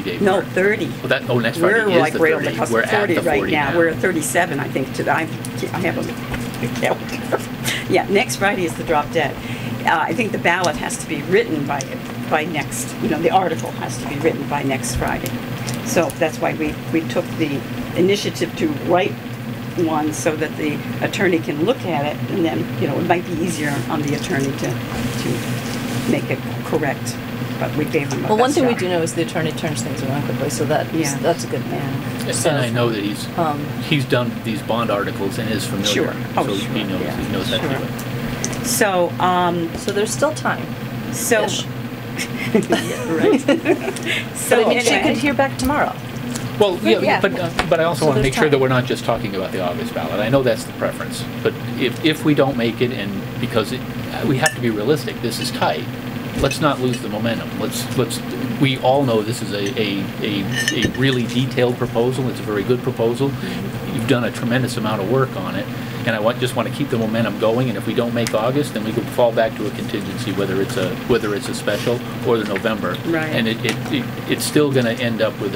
day no mark. 30. Well, next Friday We're is like the railed 30. the We're cusp at 40 the 40 right now. We're at 37, I think. I have a calendar. Yeah, next Friday is the drop dead. I think the ballot has to be written by next. The article has to be written by next Friday. So that's why we took the initiative to write one so that the attorney can look at it, and then, you know, it might be easier on the attorney to make it correct, but we gave him a Well, one best thing we shot. do know is the attorney turns things around quickly, so that's a good thing. And I know that he's done these bond articles and is familiar. Sure. Oh, so sure. he knows Yeah. how to do Sure. it. So, So there's still time. so, Ish. yeah, right. So But I mean, she anyway. could hear back tomorrow. Well, yeah, Yeah. but I also So want to there's make sure time. that we're not just talking about the August ballot. I know that's the preference, but if we don't make it, and because we have to be realistic, this is tight. Let's not lose the momentum. We all know this is a really detailed proposal. It's a very good proposal. You've done a tremendous amount of work on it, and I just want to keep the momentum going. And if we don't make August, then we could fall back to a contingency, whether it's a special or the November. Right. And it's still going to end up with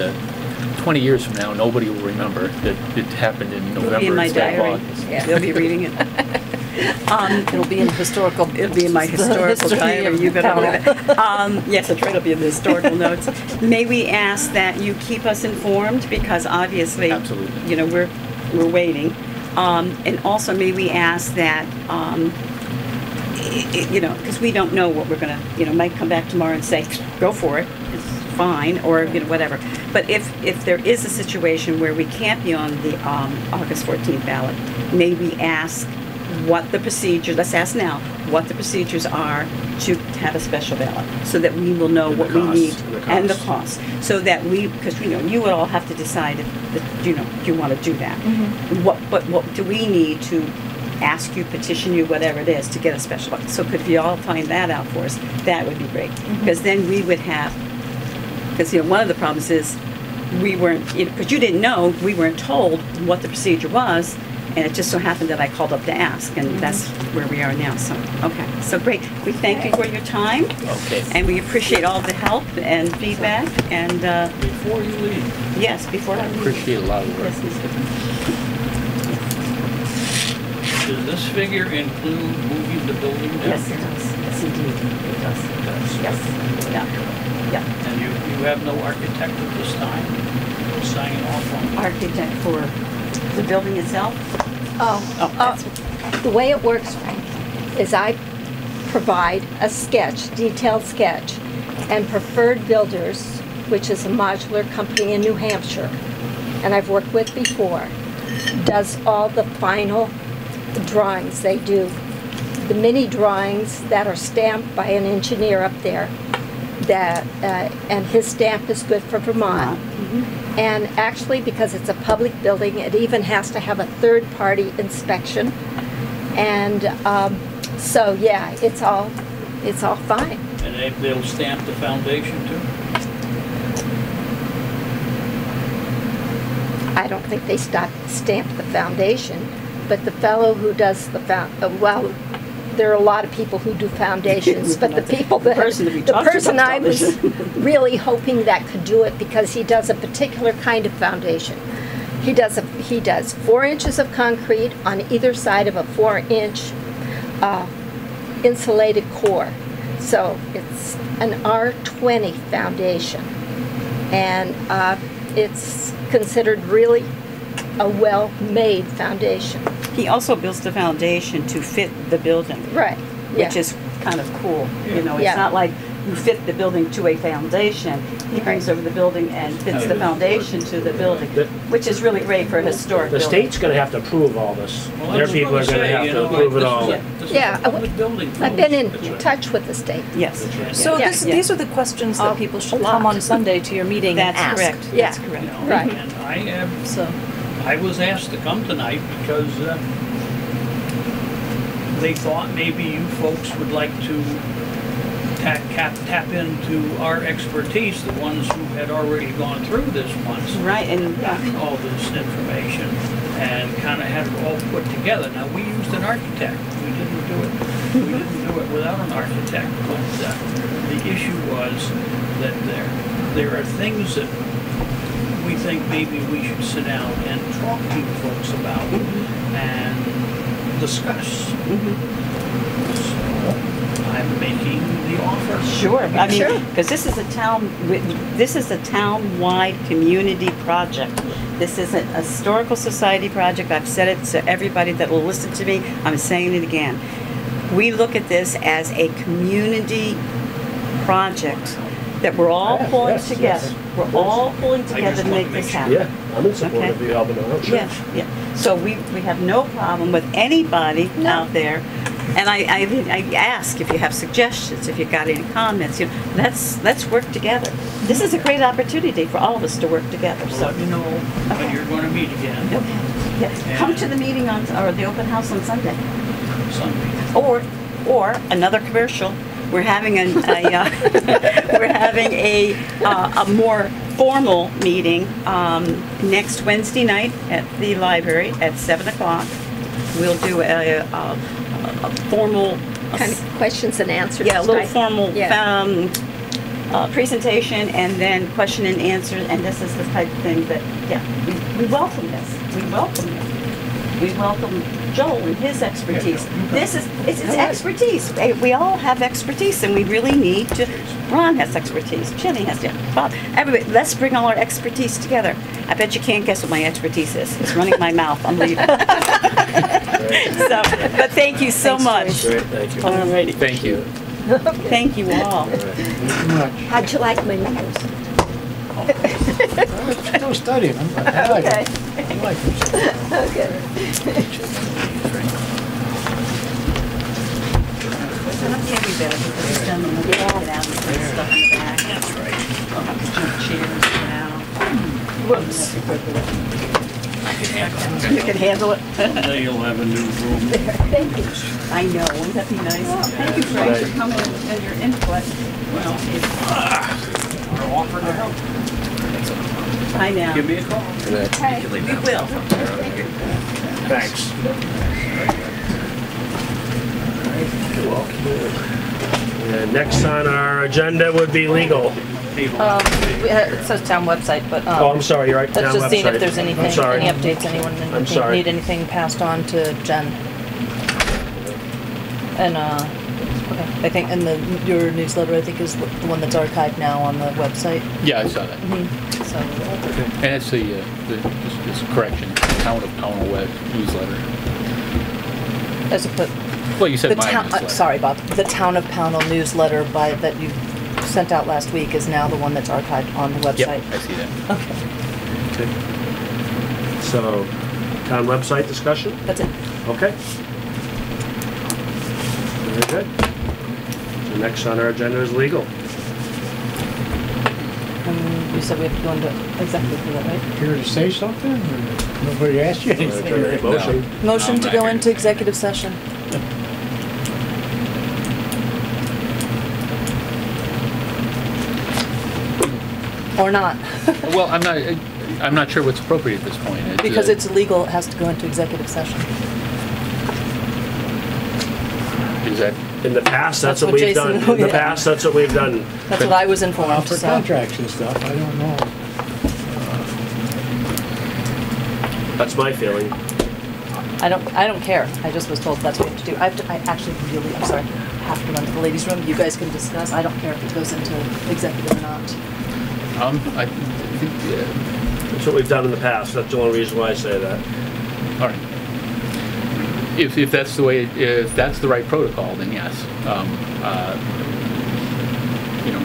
20 years from now, nobody will remember that it happened in It'll November be in my instead of diary. August. Yeah. They'll be reading it. It'll be in historical. It'll be in my the historical history diary. of You better Pownal. believe it. Yes, that's right. It'll be in the historical notes. May we ask that you keep us informed, because obviously, Absolutely. you know, we're waiting. And also, may we ask that, you know, because we don't know what we're gonna, you know, might come back tomorrow and say, go for it. It's fine, or you know, whatever. But if there is a situation where we can't be on the August 14th ballot, may we ask what the procedure, let's ask now, what the procedures are to have a special ballot, so that we will know And the what we cost, need and the and the cost. cost, so that we, because you know, you would all have to decide if you know, you want to do that. What do we need to ask you, petition you, whatever it is, to get a special ballot? So could you all find that out for us? That would be great, because then we would have, because you know, one of the problems is we weren't, because you didn't know, we weren't told what the procedure was, and it just so happened that I called up to ask, and that's where we are now. So, okay, so great. We thank you for your time, Okay. and we appreciate all the help and feedback, and Before you leave, yes, before I I leave. appreciate a lot of work. Yes, Mr. does this figure include moving the building down? Yes, it does. Yes, indeed, it does. Yes, yeah. And you have no architect at this time signing off on it? Architect for the building itself? Oh, that's- the way it works, Frank, is I provide a sketch, detailed sketch, and Preferred Builders, which is a modular company in New Hampshire, and I've worked with before, does all the final drawings. They do the mini drawings that are stamped by an engineer up there, that and his stamp is good for Vermont. And actually, because it's a public building, it even has to have a third-party inspection. And so, yeah, it's all fine. And they'll stamp the foundation too? I don't think they stamp the foundation, but the fellow who does the well, there are a lot of people who do foundations, but the people that the person I was really hoping that could do it, because he does a particular kind of foundation. He does 4 inches of concrete on either side of a 4-inch insulated core. So it's an R20 foundation, and it's considered really a well-made foundation. He also builds the foundation to fit the building. Right. Which is kind of cool. You know, it's Yeah. not like you fit the building to a foundation. He brings over the building and fits the foundation to the building, which is really great for a historic The building. state's gonna have to approve all this. Well, I Their was people are gonna gonna say, have you to know, approve it this all. is this is Yeah, a public building. I've been in That's right. touch with the state. Yes. So Yeah, these are the questions that people should come on Sunday to your meeting and That's ask. correct. Yeah. That's correct. You know, Right. And So, I was asked to come tonight because they thought maybe you folks would like to tap into our expertise, the ones who had already gone through this once. Right, and Gotten all this information and kind of had it all put together. Now, we used an architect. We didn't do it without an architect. But the issue was that there are things that we think maybe we should sit down and talk to you folks about and discuss. So I'm making the offer Sure, I mean, Sure. because this is a town-wide community project. This isn't a historical society project. I've said it to everybody that will listen to me. I'm saying it again. We look at this as a community project that we're all pulling Yes, together. yes. We're all pulling together to make this happen. Yeah, I'm in support Okay. of you helping out, sure. Yeah, yeah. So we have no problem with anybody out there. And I ask if you have suggestions, if you've got any comments, let's work together. This is a great opportunity for all of us to work together, so. Let me know when you're going to meet again. Okay. Yeah. Come to the meeting or the open house on Sunday. Sunday. Or another commercial. We're having we're having a more formal meeting next Wednesday night at the library at 7 o'clock. We'll do a formal Kind of questions and answers. yeah, a little type. formal Yeah. presentation and then question and answer, and this is the type of thing that, yeah, we welcome this. We welcome it. We welcome Joel and his expertise. It's expertise. We all have expertise, and we really need to, Ron has expertise, Jenny has, Bob, everybody, let's bring all our expertise together. I bet you can't guess what my expertise is. It's running my mouth. I'm leaving. So, but thank you so much. Great, thank you. All righty. Thank you. Thank you all. Too much. How'd you like my news? Still studying them, but I like Okay. them. I like them. Okay. Okay, we better get this done and we'll get out and put stuff in the back. That's right. I'll have to jump chairs now. Whoops. You can handle it. Someday you'll have a new room. Thank you. I know, wouldn't that be nice? Thank you, Frank, for coming and your input. Well, our offer to help. I know. Give me a call. Okay. We will. Thanks. And next on our agenda would be legal. It says town website, but, Oh, I'm sorry, you're right. let's town just see if website. there's anything, I'm sorry. any updates, anyone, I'm sorry. need anything passed on to Jen. And, okay, I think, and your newsletter, I think, is the one that's archived now on the website. Yeah, I saw that. So, And it's this correction, Town of Pownal Web newsletter. as a put, Well, you said the my town, newsletter. sorry, Bob, the Town of Pownal newsletter that you sent out last week is now the one that's archived on the Yep, website. I see that. Okay, Okay. So, town website discussion? that's it. Okay. Very good. The next on our agenda is legal. You said we have to go into executive for that, right? Here to say something? Or nobody asked you anything? Motion. Motion No, to I'm go not into executive session. Or not, Well, I'm not sure what's appropriate at this point. because it's illegal, it has to go into executive session. Is that, In the past, that's That's what what we've Jason- done. In the yeah. past, that's what we've done. That's what I was Well, informed, for so. contracts and stuff, I don't know. That's my feeling. I don't care, I just was told that's what you have to do. I actually really, I'm sorry, have to run to the ladies' room, you guys can discuss, I don't care if it goes into executive or not. I think, That's what we've done in the past. That's the only reason why I say that. all right. If that's the way, if that's the right protocol, then yes. You know,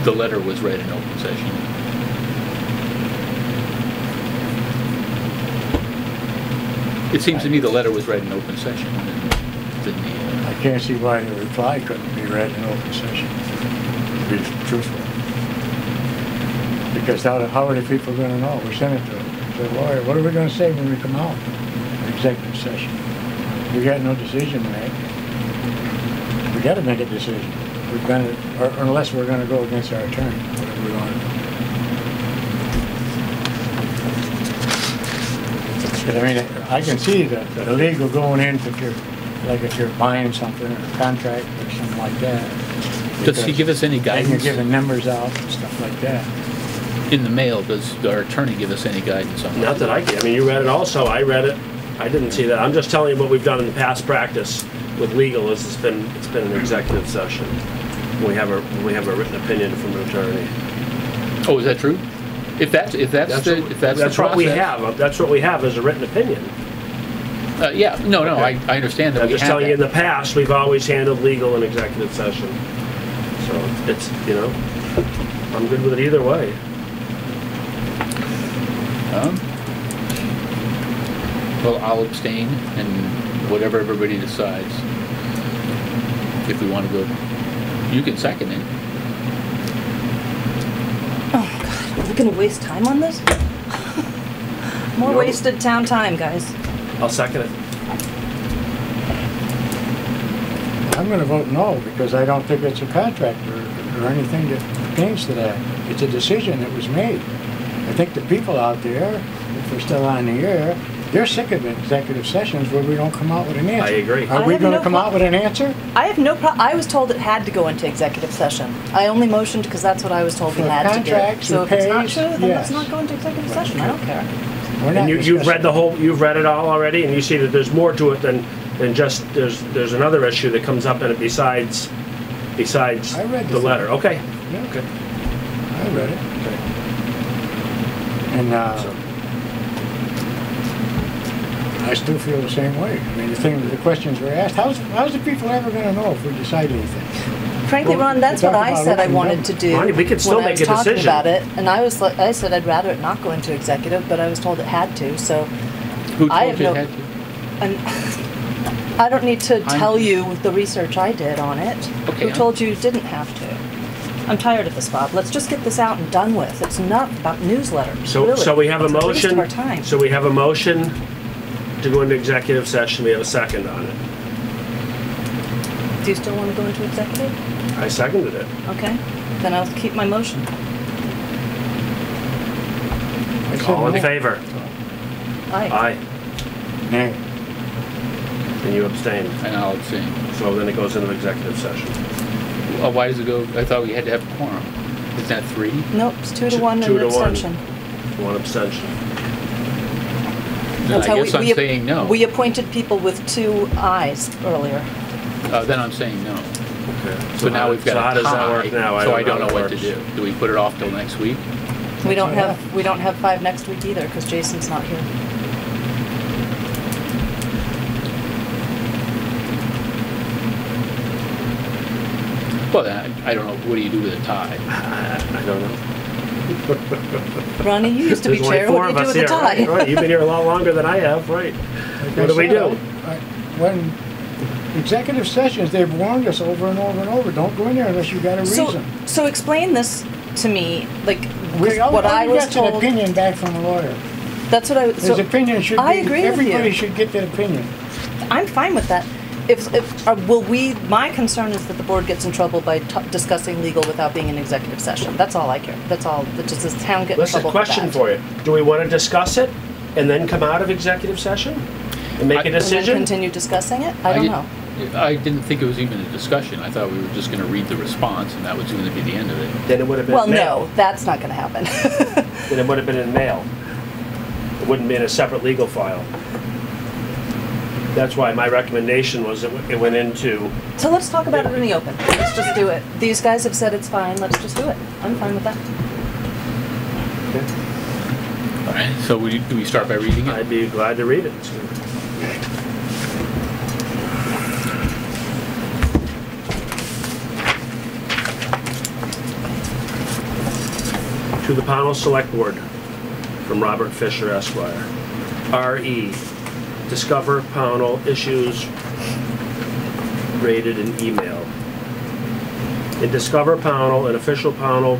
the letter was read in open session. It seems to me the letter was read in open session. I can't see why the reply couldn't be read in open session, to be truthful. Because how are the people gonna know? We sent it to the lawyer, what are we gonna say when we come out in executive session? We got no decision to make. We gotta make a decision. We've been, or unless we're gonna go against our attorney, whatever we want to do. But I mean, I can see the legal going into if you're buying something or a contract or something like that. Does he give us any Because then guidance? you're giving numbers out and stuff like that. In the mail, does our attorney give us any guidance on that? Not that I can. I mean, you read it also. I read it. I didn't see that. I'm just telling you what we've done in the past practice with legal is it's been an executive session. We have a written opinion from an attorney. Oh, is that true? If that's the That's what we process- have. That's what we have as a written opinion. Yeah, no, Okay. I understand that I'm we just have telling you, in that. the past, we've always handled legal in executive session. So it's, I'm good with it either way. Well, I'll abstain, and whatever everybody decides. If we want to go, you can second it. Oh, God, are we gonna waste time on this? More No. wasted town time, guys. I'll second it. I'm gonna vote no, because I don't think it's a contract or anything that pertains to that. It's a decision that was made. I think the people out there, if they're still on the air, they're sick of executive sessions where we don't come out with an answer. I agree. Are I we have gonna no come pro- out with an answer? I have no I was told it had to go into executive session. I only motioned because that's what I was told we For had to do. contracts So and if it's not pays, true, then let's yes. not go into executive session. I don't care. We're not And you've read discussing- you've read it all already, and you see that there's more to it than just, there's another issue that comes up in it besides I read the the letter. Okay. Yeah, Okay. I read it. Okay. And So, I still feel the same way. I mean, the questions were asked, how's the people ever gonna know if we decide anything? Frankly, Well, Ron, that's we what talk I about said I open wanted government. to do Ronnie, we could still when I make was a talking decision. about it, and I said I'd rather it not go into executive, but I was told it had to. So Who I told you have it no- had to? and I don't need to tell you the research I did on it. Okay, Who told you you didn't have to? I'm tired of this, Bob. Let's just get this out and done with. It's not about newsletters, So, really. so we have a It's waste motion. of our time. So we have a motion to go into executive session. We have a second on it. Do you still want to go into executive? I seconded it. Okay, then I'll keep my motion. I said All in no. favor? Aye. Aye. Nay. And you abstain. And I'll abstain. So then it goes into executive session. Why does it go, I thought we had to have a quorum. Is that 3? Nope, it's 2 to 1 Two and an to one. abstention. One abstention. Then That's I how guess I'm saying no. We appointed people with 2 ayes earlier. Then I'm saying no. Okay. So now we've so how got a does that tie. work now? So I don't know how what that to works. do. Do we put it off till next week? We don't That's have 5 next week either, because Jason's not here. Well, then, I don't know, what do you do with a tie? I don't know. Ronnie, you used to be There's only chair. 4 What do of you do us with a here, tie? right? Right. You've been here a lot longer than I have, right? Like What I do we said, do? When executive sessions, they've warned us over and over and over, don't go in there unless you got a reason. So explain this to me, like Okay, all what I was gets an told. opinion back from a lawyer. That's what I. His So opinion should be, I agree with everybody you. should get that opinion. I'm fine with that. If will we? My concern is that the board gets in trouble by discussing legal without being in executive session. That's all I care. That's all. That just this town get in Listen, trouble question for for you. Do we want to discuss it and then come out of executive session and make a that. And then decision? continue discussing it. I don't know. I didn't think it was even a discussion. I thought we were just gonna read the response and that was gonna be the end of it. Then it would have been Well, mail. no, that's not going to happen. Then it would have been in mail. It wouldn't be in a separate legal file. That's why my recommendation was it went into, So let's talk about it in the open. Let's just do it. These guys have said it's fine. Let's just do it. I'm fine with that. All right, so do we start by reading it? I'd be glad to read it. To the Pownal Select Board, from Robert Fisher Esquire. R.E. Discover Pownal issues rated in email. In Discover Pownal, an official Pownal,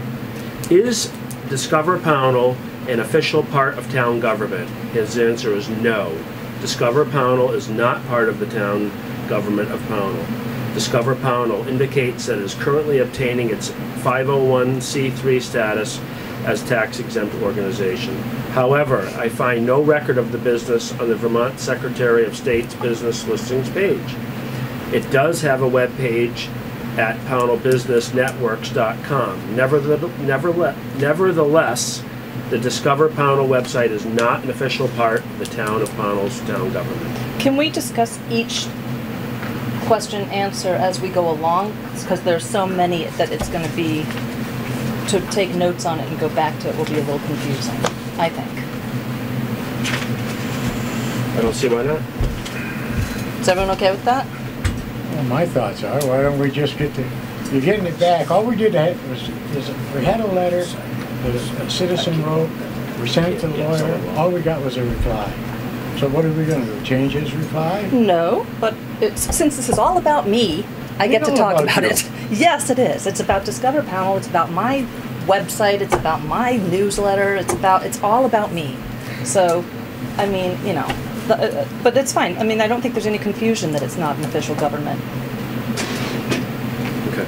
is Discover Pownal an official part of town government? His answer is no. Discover Pownal is not part of the town government of Pownal. Discover Pownal indicates that it is currently obtaining its 501c3 status as tax-exempt organization. However, I find no record of the business on the Vermont Secretary of State's business listings page. It does have a web page at pownalbusinessnetworks.com. Nevertheless, the Discover Pownal website is not an official part of the town of Pownal's town government. Can we discuss each question, answer as we go along, because there's so many that it's going to be, to take notes on it and go back to it will be a little confusing, I think. I don't see why not. Is everyone okay with that? Well, my thoughts are, why don't we just get you're getting it back. All we did was we had a letter that a citizen wrote, we sent it to the lawyer, all we got was a reply. So what are we gonna do, change his reply? No, but since this is all about me, I get to know talk about about you. it. Yes, it is. It's about Discover Pownal. It's about my website. It's about my newsletter. It's all about me. So, I mean, you know, but it's fine. I mean, I don't think there's any confusion that it's not an official government. Okay.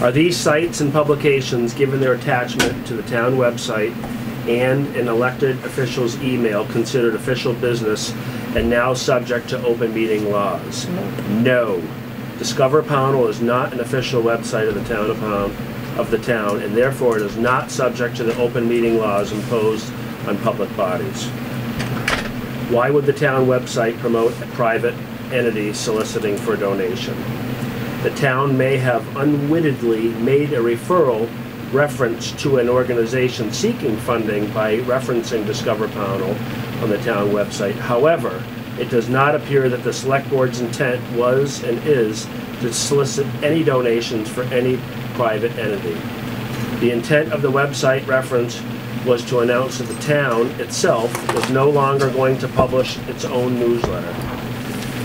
Are these sites and publications, given their attachment to the town website and an elected official's email, considered official business and now subject to open meeting laws? No. Discover Pownal is not an official website of the town, and therefore it is not subject to the open meeting laws imposed on public bodies. Why would the town website promote a private entity soliciting for a donation? The town may have unwittingly made a referral reference to an organization seeking funding by referencing Discover Pownal on the town website. However, it does not appear that the Select Board's intent was and is to solicit any donations for any private entity. The intent of the website reference was to announce that the town itself was no longer going to publish its own newsletter.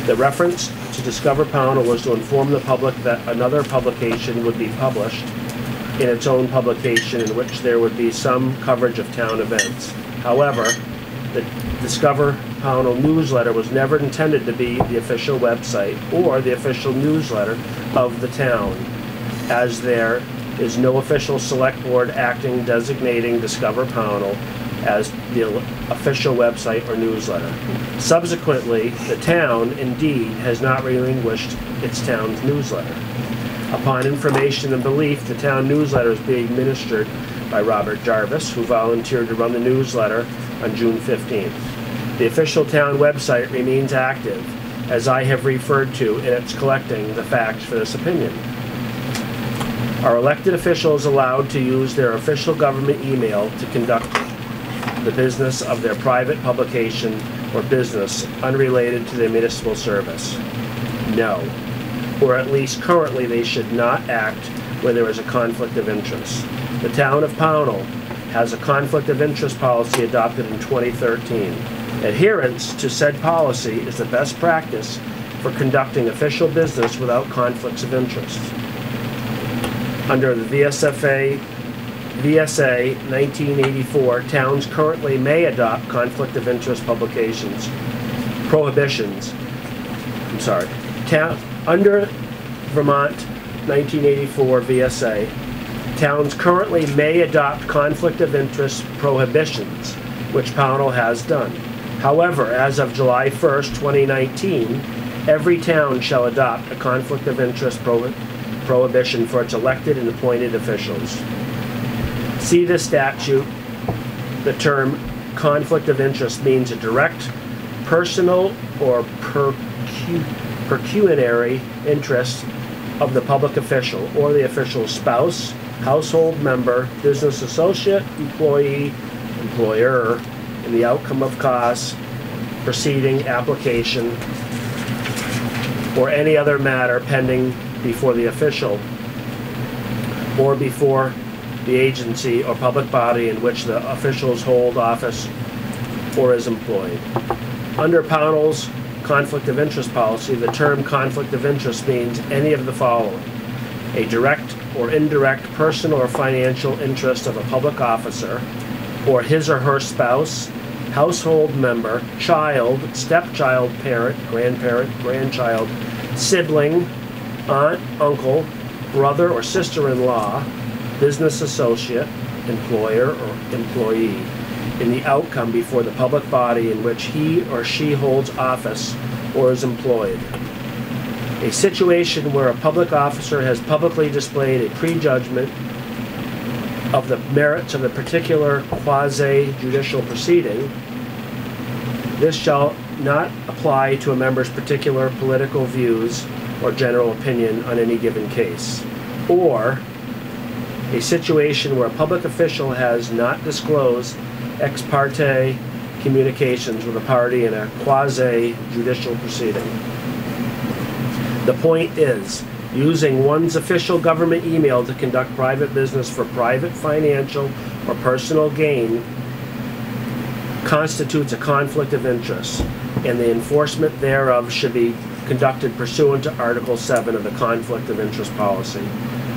The reference to Discover Pownal was to inform the public that another publication would be published in its own publication in which there would be some coverage of town events. However, the Discover Pownal newsletter was never intended to be the official website or the official newsletter of the town, as there is no official select board acting designating Discover Pownal as the official website or newsletter. Subsequently, the town, indeed, has not relinquished its town's newsletter. Upon information and belief, the town newsletter is being administered by Robert Jarvis, who volunteered to run the newsletter on June 15th. The official town website remains active, as I have referred to, and it's collecting the facts for this opinion. Are elected officials allowed to use their official government email to conduct the business of their private publication or business unrelated to their municipal service? No. Or at least currently they should not act where there is a conflict of interest. The town of Pownal has a conflict of interest policy adopted in 2013. Adherence to said policy is the best practice for conducting official business without conflicts of interest. Under the VSA 1984, towns currently may adopt conflict of interest prohibitions. Under Vermont 1984 VSA, towns currently may adopt conflict of interest prohibitions, which Pownal has done. However, as of July 1st, 2019, every town shall adopt a conflict of interest prohibition for its elected and appointed officials. See the statute. The term conflict of interest means a direct, personal, or pecuniary interest of the public official or the official's spouse, household member, business associate, employee, employer, in the outcome of cause, proceeding, application, or any other matter pending before the official or before the agency or public body in which the officials hold office or is employed. Under Pownal's conflict of interest policy, the term conflict of interest means any of the following: a direct or indirect personal or financial interest of a public officer or his or her spouse, household member, child, stepchild, parent, grandparent, grandchild, sibling, aunt, uncle, brother or sister-in-law, business associate, employer or employee, in the outcome before the public body in which he or she holds office or is employed. A situation where a public officer has publicly displayed a prejudgment of the merits of a particular quasi-judicial proceeding, this shall not apply to a member's particular political views or general opinion on any given case. Or a situation where a public official has not disclosed ex parte communications with a party in a quasi-judicial proceeding. The point is, using one's official government email to conduct private business for private financial or personal gain constitutes a conflict of interest, and the enforcement thereof should be conducted pursuant to Article 7 of the Conflict of Interest Policy.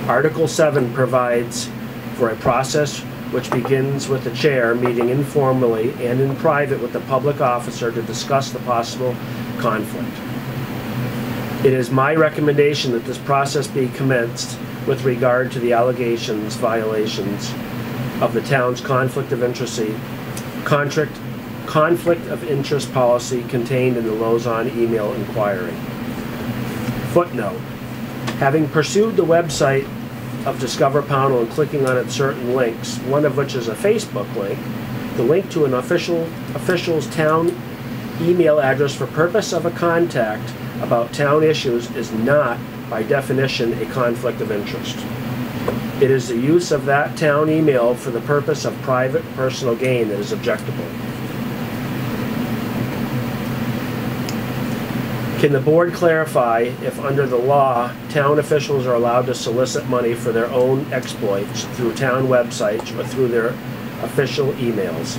Article 7 provides for a process which begins with the chair meeting informally and in private with the public officer to discuss the possible conflict. It is my recommendation that this process be commenced with regard to the allegations, violations of the town's conflict of interest policy contained in the Lozon email inquiry. Footnote: having pursued the website of Discover Pownal and clicking on its certain links, one of which is a Facebook link, the link to an official's town email address for purpose of a contact about town issues is not, by definition, a conflict of interest. It is the use of that town email for the purpose of private personal gain that is objectable. Can the board clarify if under the law, town officials are allowed to solicit money for their own exploits through town websites or through their official emails?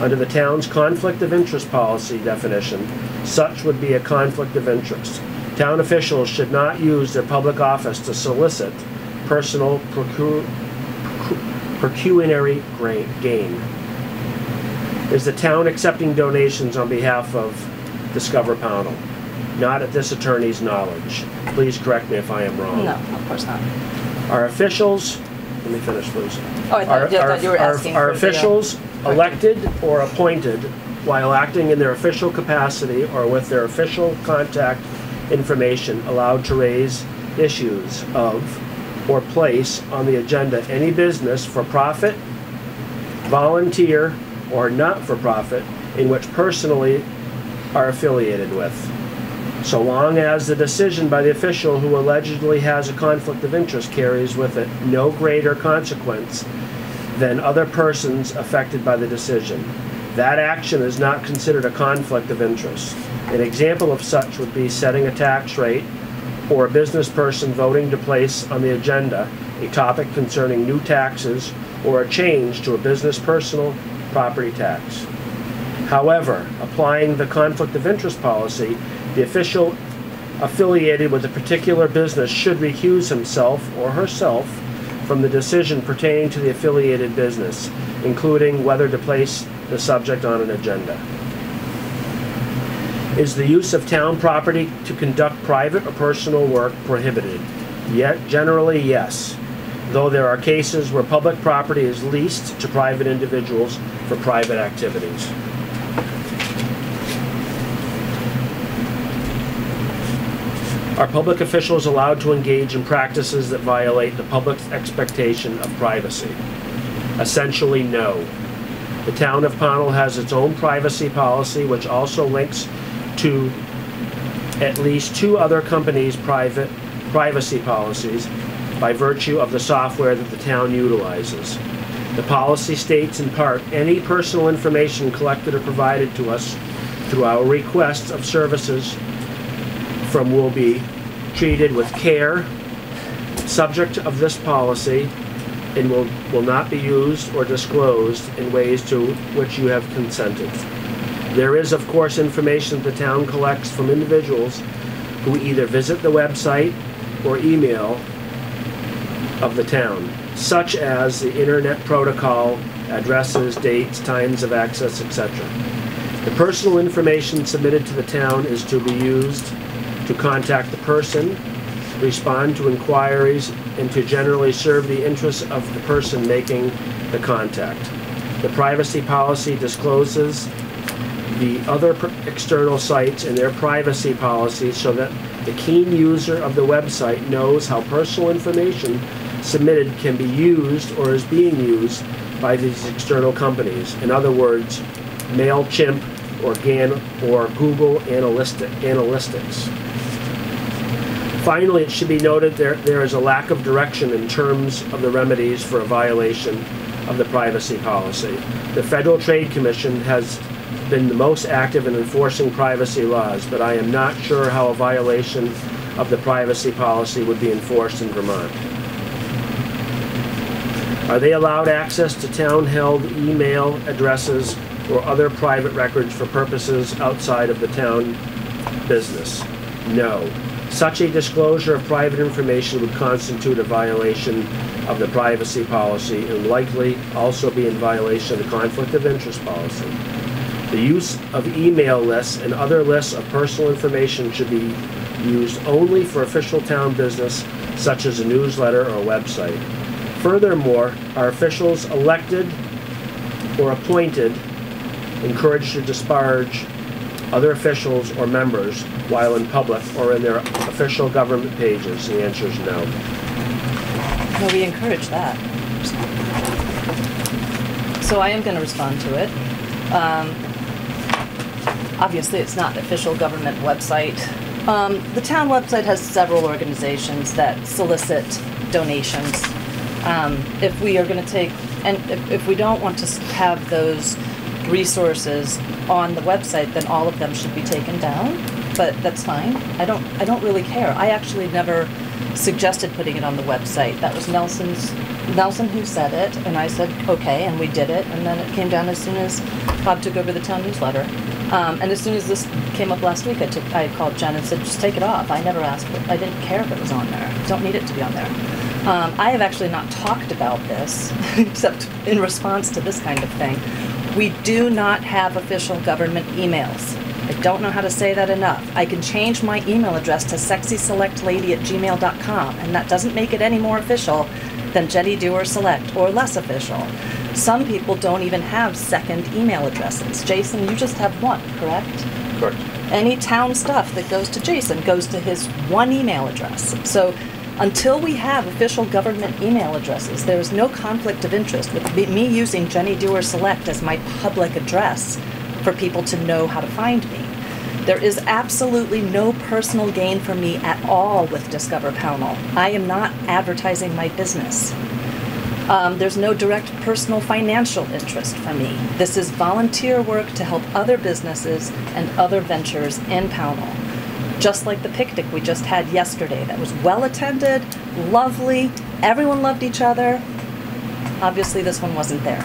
Under the town's conflict of interest policy definition, such would be a conflict of interest. Town officials should not use their public office to solicit personal pecuniary gain. Is the town accepting donations on behalf of Discover Pownal? Not at this attorney's knowledge. Please correct me if I am wrong. No, of course not. Our officials, let me finish please. Oh, I thought you were asking Are for the, officials elected or appointed while acting in their official capacity or with their official contact information allowed to raise issues of or place on the agenda any business for profit, volunteer, or not for profit in which personally are affiliated with, so long as the decision by the official who allegedly has a conflict of interest carries with it no greater consequence than other persons affected by the decision. That action is not considered a conflict of interest. An example of such would be setting a tax rate or a business person voting to place on the agenda a topic concerning new taxes or a change to a business personal property tax. However, applying the conflict of interest policy, the official affiliated with a particular business should recuse himself or herself from the decision pertaining to the affiliated business, including whether to place the subject on an agenda. Is the use of town property to conduct private or personal work prohibited? Yet, generally, yes, though there are cases where public property is leased to private individuals for private activities. Are public officials allowed to engage in practices that violate the public's expectation of privacy? Essentially, no. The town of Pownal has its own privacy policy, which also links to at least 2 other companies' privacy policies by virtue of the software that the town utilizes. The policy states in part, any personal information collected or provided to us through our requests of services from will be treated with care, subject of this policy, and will not be used or disclosed in ways to which you have consented. There is, of course, information the town collects from individuals who either visit the website or email of the town, such as the internet protocol, addresses, dates, times of access, etc. The personal information submitted to the town is to be used to contact the person, respond to inquiries, and to generally serve the interests of the person making the contact. The privacy policy discloses the other external sites and their privacy policies so that the keen user of the website knows how personal information submitted can be used or is being used by these external companies. In other words, MailChimp or Google Analytics. Finally, it should be noted there is a lack of direction in terms of the remedies for a violation of the privacy policy. The Federal Trade Commission has been the most active in enforcing privacy laws, but I am not sure how a violation of the privacy policy would be enforced in Vermont. Are they allowed access to town-held email addresses or other private records for purposes outside of the town business? No. Such a disclosure of private information would constitute a violation of the privacy policy and likely also be in violation of the conflict of interest policy. The use of email lists and other lists of personal information should be used only for official town business, such as a newsletter or a website. Furthermore, are officials elected or appointed encouraged to disparage other officials or members while in public or in their official government pages? The answer is no. No, we encourage that. So I am going to respond to it. Obviously, it's not an official government website. The town website has several organizations that solicit donations. If we are going to take, and if we don't want to have those resources on the website, then all of them should be taken down. But that's fine. I don't really care. I actually never suggested putting it on the website. That was Nelson who said it, and I said okay, and we did it, and then it came down as soon as Bob took over the town newsletter. And as soon as this came up last week, I called Jen and said, just take it off. I never asked, I didn't care if it was on there. Don't need it to be on there. I have actually not talked about this, except in response to this kind of thing. We do not have official government emails. I don't know how to say that enough. I can change my email address to sexyselectlady@gmail.com, and that doesn't make it any more official than Jenny Dewar Select, or less official. Some people don't even have second email addresses. Jason, you just have one, correct? Correct. Any town stuff that goes to Jason goes to his one email address. So until we have official government email addresses, there is no conflict of interest with me using Jenny Dewar Select as my public address for people to know how to find me. There is absolutely no personal gain for me at all with Discover Pownal. I am not advertising my business. There's no direct personal financial interest for me. This is volunteer work to help other businesses and other ventures in Pownal. Just like the picnic we just had yesterday that was well attended, lovely, everyone loved each other. Obviously this one wasn't there.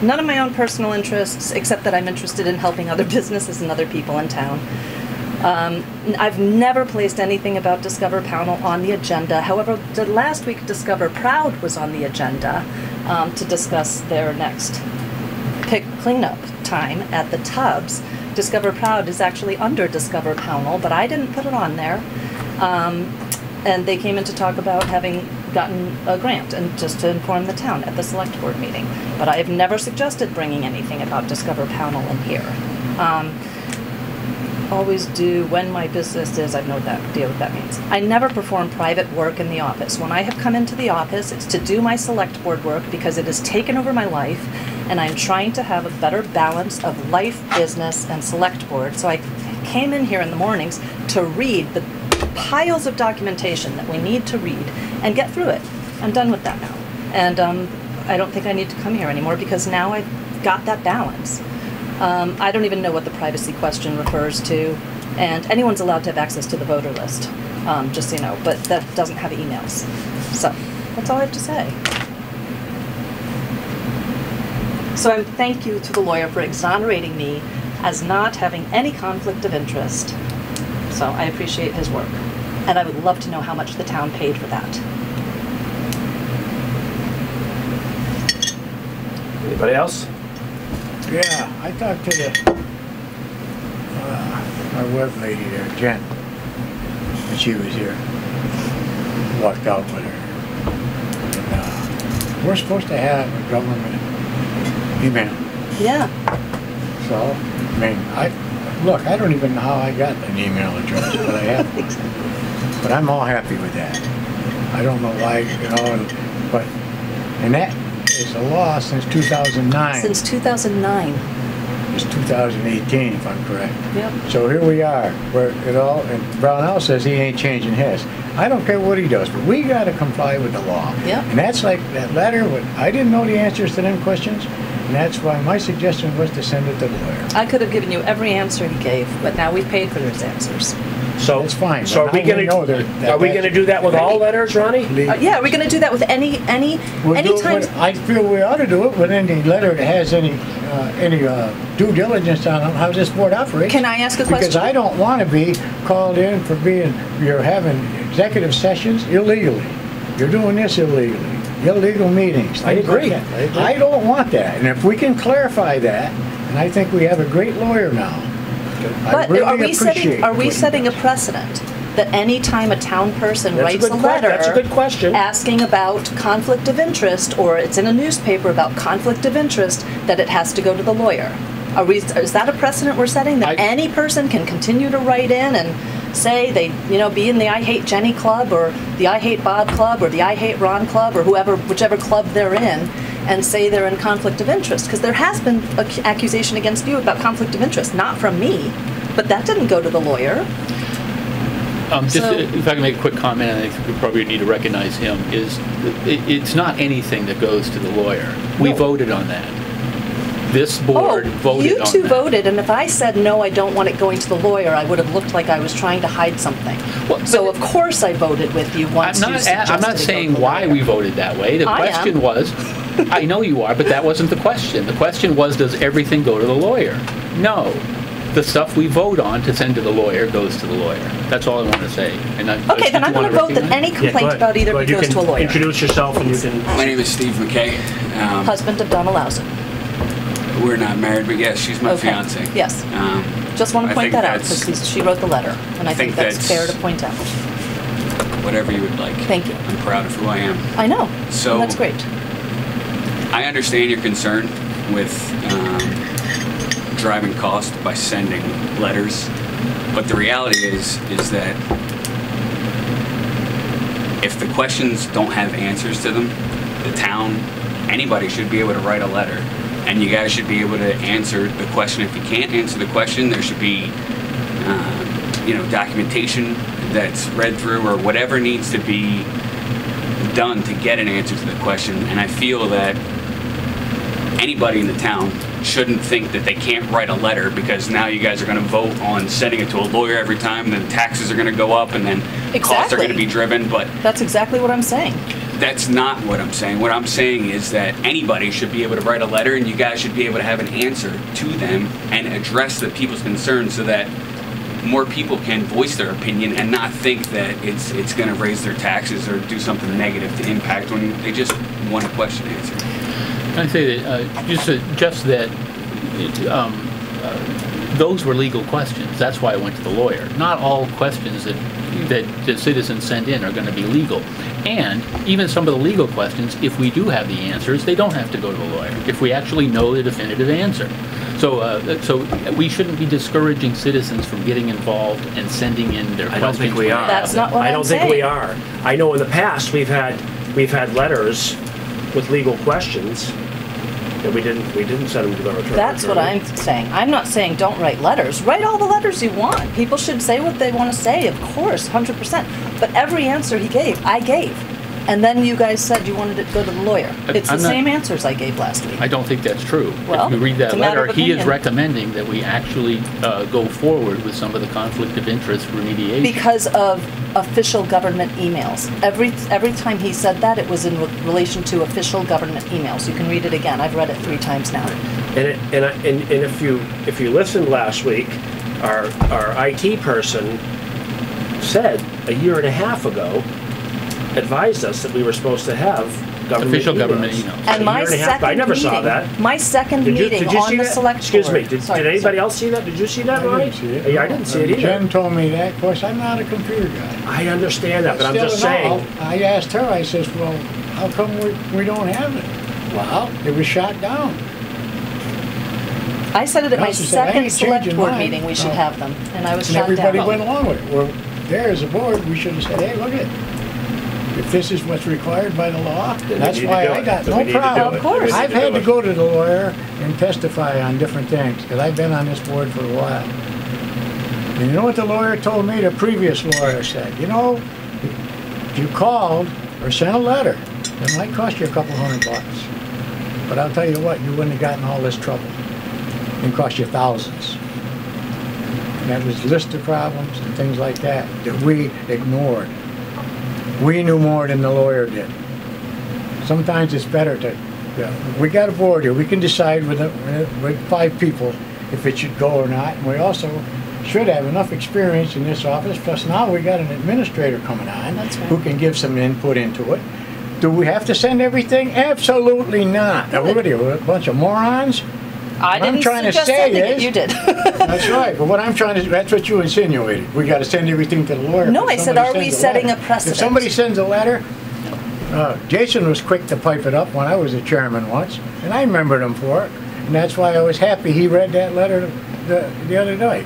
None of my own personal interests, except that I'm interested in helping other businesses and other people in town. I've never placed anything about Discover Pownal on the agenda. However, last week Discover Proud was on the agenda to discuss their next cleanup time at the tubs. Discover Proud is actually under Discover Pownal, but I didn't put it on there. And they came in to talk about having gotten a grant and just to inform the town at the select board meeting. But I have never suggested bringing anything about Discover Pownal in here. Always do when my business is, I have no idea what that means. I never perform private work in the office. When I have come into the office, it's to do my select board work because it has taken over my life and I'm trying to have a better balance of life, business, and select board. So I came in here in the mornings to read the piles of documentation that we need to read and get through it. I'm done with that now. And I don't think I need to come here anymore because now I've got that balance. I don't even know what the privacy question refers to, and anyone's allowed to have access to the voter list, just so you know, but that doesn't have emails. So that's all I have to say. So thank you to the lawyer for exonerating me as not having any conflict of interest. So I appreciate his work, and I would love to know how much the town paid for that. Anybody else? Yeah, I talked to our web lady there, Jen, and she was here. Walked out with her. And, we're supposed to have a government email. Yeah. So, I mean, look, I don't even know how I got an email address, but I have one. But I'm all happy with that. I don't know why, you know, but, and that it's a law since 2009. Since 2009. It's 2018, if I'm correct. Yep. So here we are, where it all, and Brownell says he ain't changing his. I don't care what he does, but we gotta comply with the law. Yep. And that's like that letter, I didn't know the answers to them questions, and that's why my suggestion was to send it to the lawyer. I could have given you every answer he gave, but now we've paid for those answers. So That's fine, So are but we how do we know gonna, that are we gonna do that with all letters, Ronnie? Yeah, are we gonna do that with any We'll do it time? with- I feel we ought to do it with any letter that has any due diligence on how this board operates. Can I ask a Because question? I don't want to be called in for you're having executive sessions illegally. You're doing this illegally. Illegal meetings. I things like agree. that. I agree. I don't want that. And if we can clarify that, and I think we have a great lawyer now. I But really are we appreciate setting what he a does. precedent that any time a town person That's a writes good a que- letter that's a good question. asking about conflict of interest, or it's in a newspaper about conflict of interest, that it has to go to the lawyer? Is that a precedent we're setting, that any person can continue to write in and say they, be in the I Hate Jenny club, or the I Hate Bob club, or the I Hate Ron club, or whichever club they're in, and say they're in conflict of interest? Because there has been an accusation against you about conflict of interest, not from me, but that didn't go to the lawyer. If I can make a quick comment, and I think we probably need to recognize him, it's not anything that goes to the lawyer. We No. voted on that. This board voted you on two that. voted, and if I said no, I don't want it going to the lawyer, I would have looked like I was trying to hide something. Well, So but- of course I voted with you once you suggested I'm not it go saying to the why lawyer. we voted that way. The I question am. was, I know you are, but that wasn't the question. The question was, does everything go to the lawyer? No. The stuff we vote on to send to the lawyer goes to the lawyer. That's all I want to say. Okay, then I'm going to vote that any Yeah, go complaint ahead. about either Go of you ahead. goes to a lawyer. Introduce yourself and you can. My name is Steve McKay. Husband of Donna Lowson. We're not married, but yes, she's my Okay. fiance. Yes. Um, Just want I to point think that out that's- because she wrote the letter, and I think that's fair to point out. Whatever you would like. Thank you. I'm proud of who I am. I know. So- and that's great. I understand your concern with driving cost by sending letters, but the reality is that if the questions don't have answers to them, the town, anybody should be able to write a letter, and you guys should be able to answer the question. If you can't answer the question, there should be documentation that's read through, or whatever needs to be done to get an answer to the question. And I feel that anybody in the town shouldn't think that they can't write a letter because now you guys are going to vote on sending it to a lawyer every time, and then taxes are going to go up, and then costs are going to be driven. But That's exactly what I'm saying. that's not what I'm saying. What I'm saying is that anybody should be able to write a letter, and you guys should be able to have an answer to them and address the people's concerns so that more people can voice their opinion and not think that it's going to raise their taxes or do something negative to impact when they just want a question answered. I say that just that those were legal questions. That's why I went to the lawyer. Not all questions that the citizens send in are going to be legal. And even some of the legal questions, if we do have the answers, they don't have to go to the lawyer if we actually know the definitive answer. So we shouldn't be discouraging citizens from getting involved and sending in their I questions. don't think we are. That's not what I I'm don't think we saying. are. I know in the past we've had letters with legal questions that we didn't send them to our attorney. That's what I'm saying. I'm not saying don't write letters. Write all the letters you want. People should say what they want to say, of course, 100%. But every answer he gave, I gave. And then you guys said you wanted it to go to the lawyer. It's the I'm not- same answers I gave last week. I don't think that's true. Well, if you read that it's a matter letter, of he is opinion. recommending that we actually go forward with some of the conflict of interest remediation. Because of official government emails. Every time he said that, it was in relation to official government emails. You can read it again. I've read it 3 times now. And if you listened last week, our IT person said a year and a half ago, advised us that we were supposed to have Official government emails. And A my year and a half, second I never meeting, saw that. my second meeting you on see the that? select Excuse me, board. Sorry, did anybody else see that? Did you see that, I Ronnie? didn't see it. Yeah, I didn't see it either. Jen told me that. Of course, I'm not a computer guy. I understand that, but I'm Still just in all, saying. I asked her, I says, well, how come we don't have it? Well, it was shot down. I said it at my Council said, I second ain't select changing board mine. meeting, we should No. have them, and I was And shot everybody down. went along with it. Well, there as a board, we should have said, hey, look at it. If this is what's required by the law, Then we that's need to why do I it. got Then no we need to do problem. it. Of course. We need I've do had to it. go to the lawyer and testify on different things, because I've been on this board for a while. And you know what the lawyer told me, the previous lawyer said? You know, if you called or sent a letter, it might cost you a couple $100. But I'll tell you what, you wouldn't have gotten all this trouble. It cost you thousands. And that was a list of problems and things like that we ignored. We knew more than the lawyer did. Sometimes it's better to, we got a board here, we can decide with 5 people if it should go or not. And we also should have enough experience in this office, plus now we got an administrator coming on That's right. who can give some input into it. Do we have to send everything? Absolutely not. Now, what are you, a bunch of morons? I What I'm didn't trying to suggest say sending it, is- you did. That's right, but what I'm trying to, that's what you insinuated. We gotta send everything to the lawyer. No, if I said, somebody are we sends setting letter. a precedent? If somebody sends a letter, Jason was quick to pipe it up when I was a chairman once, and I remembered him for it. And that's why I was happy he read that letter the other night.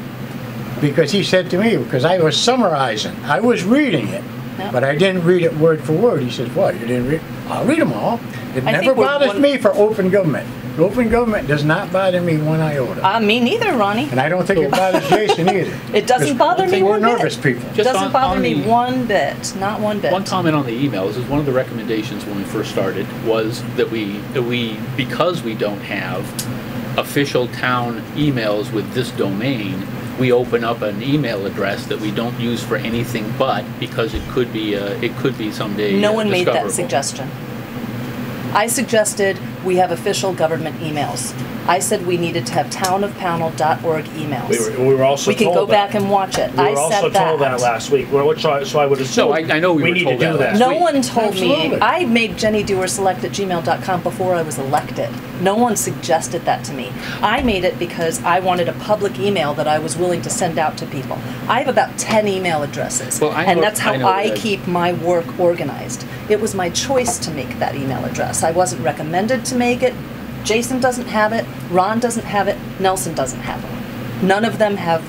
Because he said to me, because I was summarizing, I was reading it, Yeah. but I didn't read it word for word. He says, what, you didn't read? I'll read them all. It I never think we're bothers one- me for open government. Open government does not bother me one iota. Me neither, Ronnie. And I don't think it bothers Jason either. It doesn't bother me We're one bit. nervous people. It Just doesn't on- bother on me the- one bit, not one bit. One comment on the email, this is one of the recommendations when we first started, was that we because we don't have official town emails with this domain, we open up an email address that we don't use for anything but, because it could be someday No one made that discoverable. suggestion. I suggested we have official government emails. I said we needed to have townofpownal.org emails. We were also We can told go that. back and watch it. We I were also said that. told that last week, so I would assume. No, I know we were need told to do that that. last No week. one told me. Absolutely. I made jennydoerselect@gmail.com before I was elected. No one suggested that to me. I made it because I wanted a public email that I was willing to send out to people. I have about 10 email addresses, Well, I and know- that's how I know I that. keep my work organized. It was my choice to make that email address. I wasn't recommended to make it. Jason doesn't have it. Ron doesn't have it. Nelson doesn't have it. None of them have.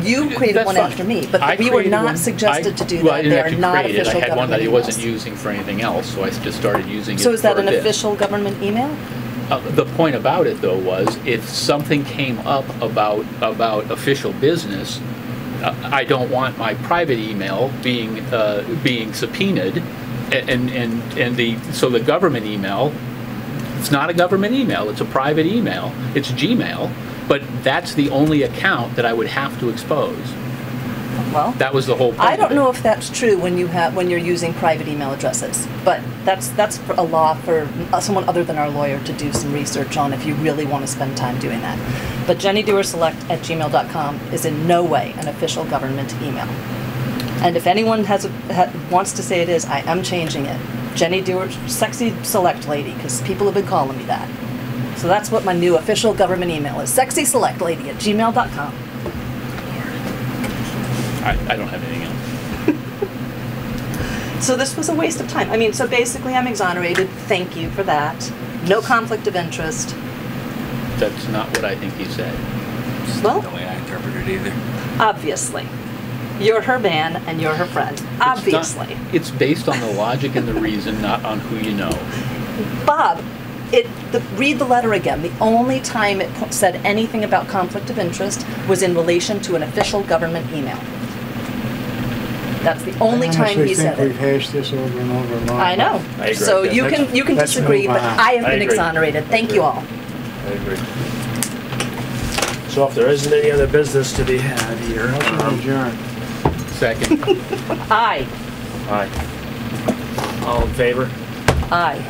You created That's one fine. after me, but I we were created not one. suggested to do Well, I that. didn't They are actually not create it. official I had one that I government wasn't emails. using for anything else, so I just started using it So is that for an this. official government email? The point about it, though, was if something came up about official business, I don't want my private email being subpoenaed, so the government email, it's not a government email, it's a private email, it's Gmail, but that's the only account that I would have to expose. Well, That was the whole point. I don't of it. know if that's true when you're using private email addresses, but that's a law for someone other than our lawyer to do some research on if you really want to spend time doing that. But jennydoerselect@gmail.com is in no way an official government email. And if anyone wants to say it is, I am changing it. Jenny Dewar, Sexy Select Lady, because people have been calling me that. So that's what my new official government email is, sexyselectlady@gmail.com. I don't have anything else. So this was a waste of time. I mean, so basically I'm exonerated. Thank you for that. No conflict of interest. That's not what I think he said. The Well, way I interpret it either. obviously. You're her man and you're her friend. Obviously. It's based on the logic and the reason, not on who you know. Bob, read the letter again. The only time it said anything about conflict of interest was in relation to an official government email. That's the only time he said I honestly think it. we've hashed this over and over and over. I know. I agree. So Yes, you can let's disagree, move but on. I have I been agree. exonerated. Thank you all. I agree. So if there isn't any other business to be had here, Adjourn. Second. Aye. aye. All in favor? Aye.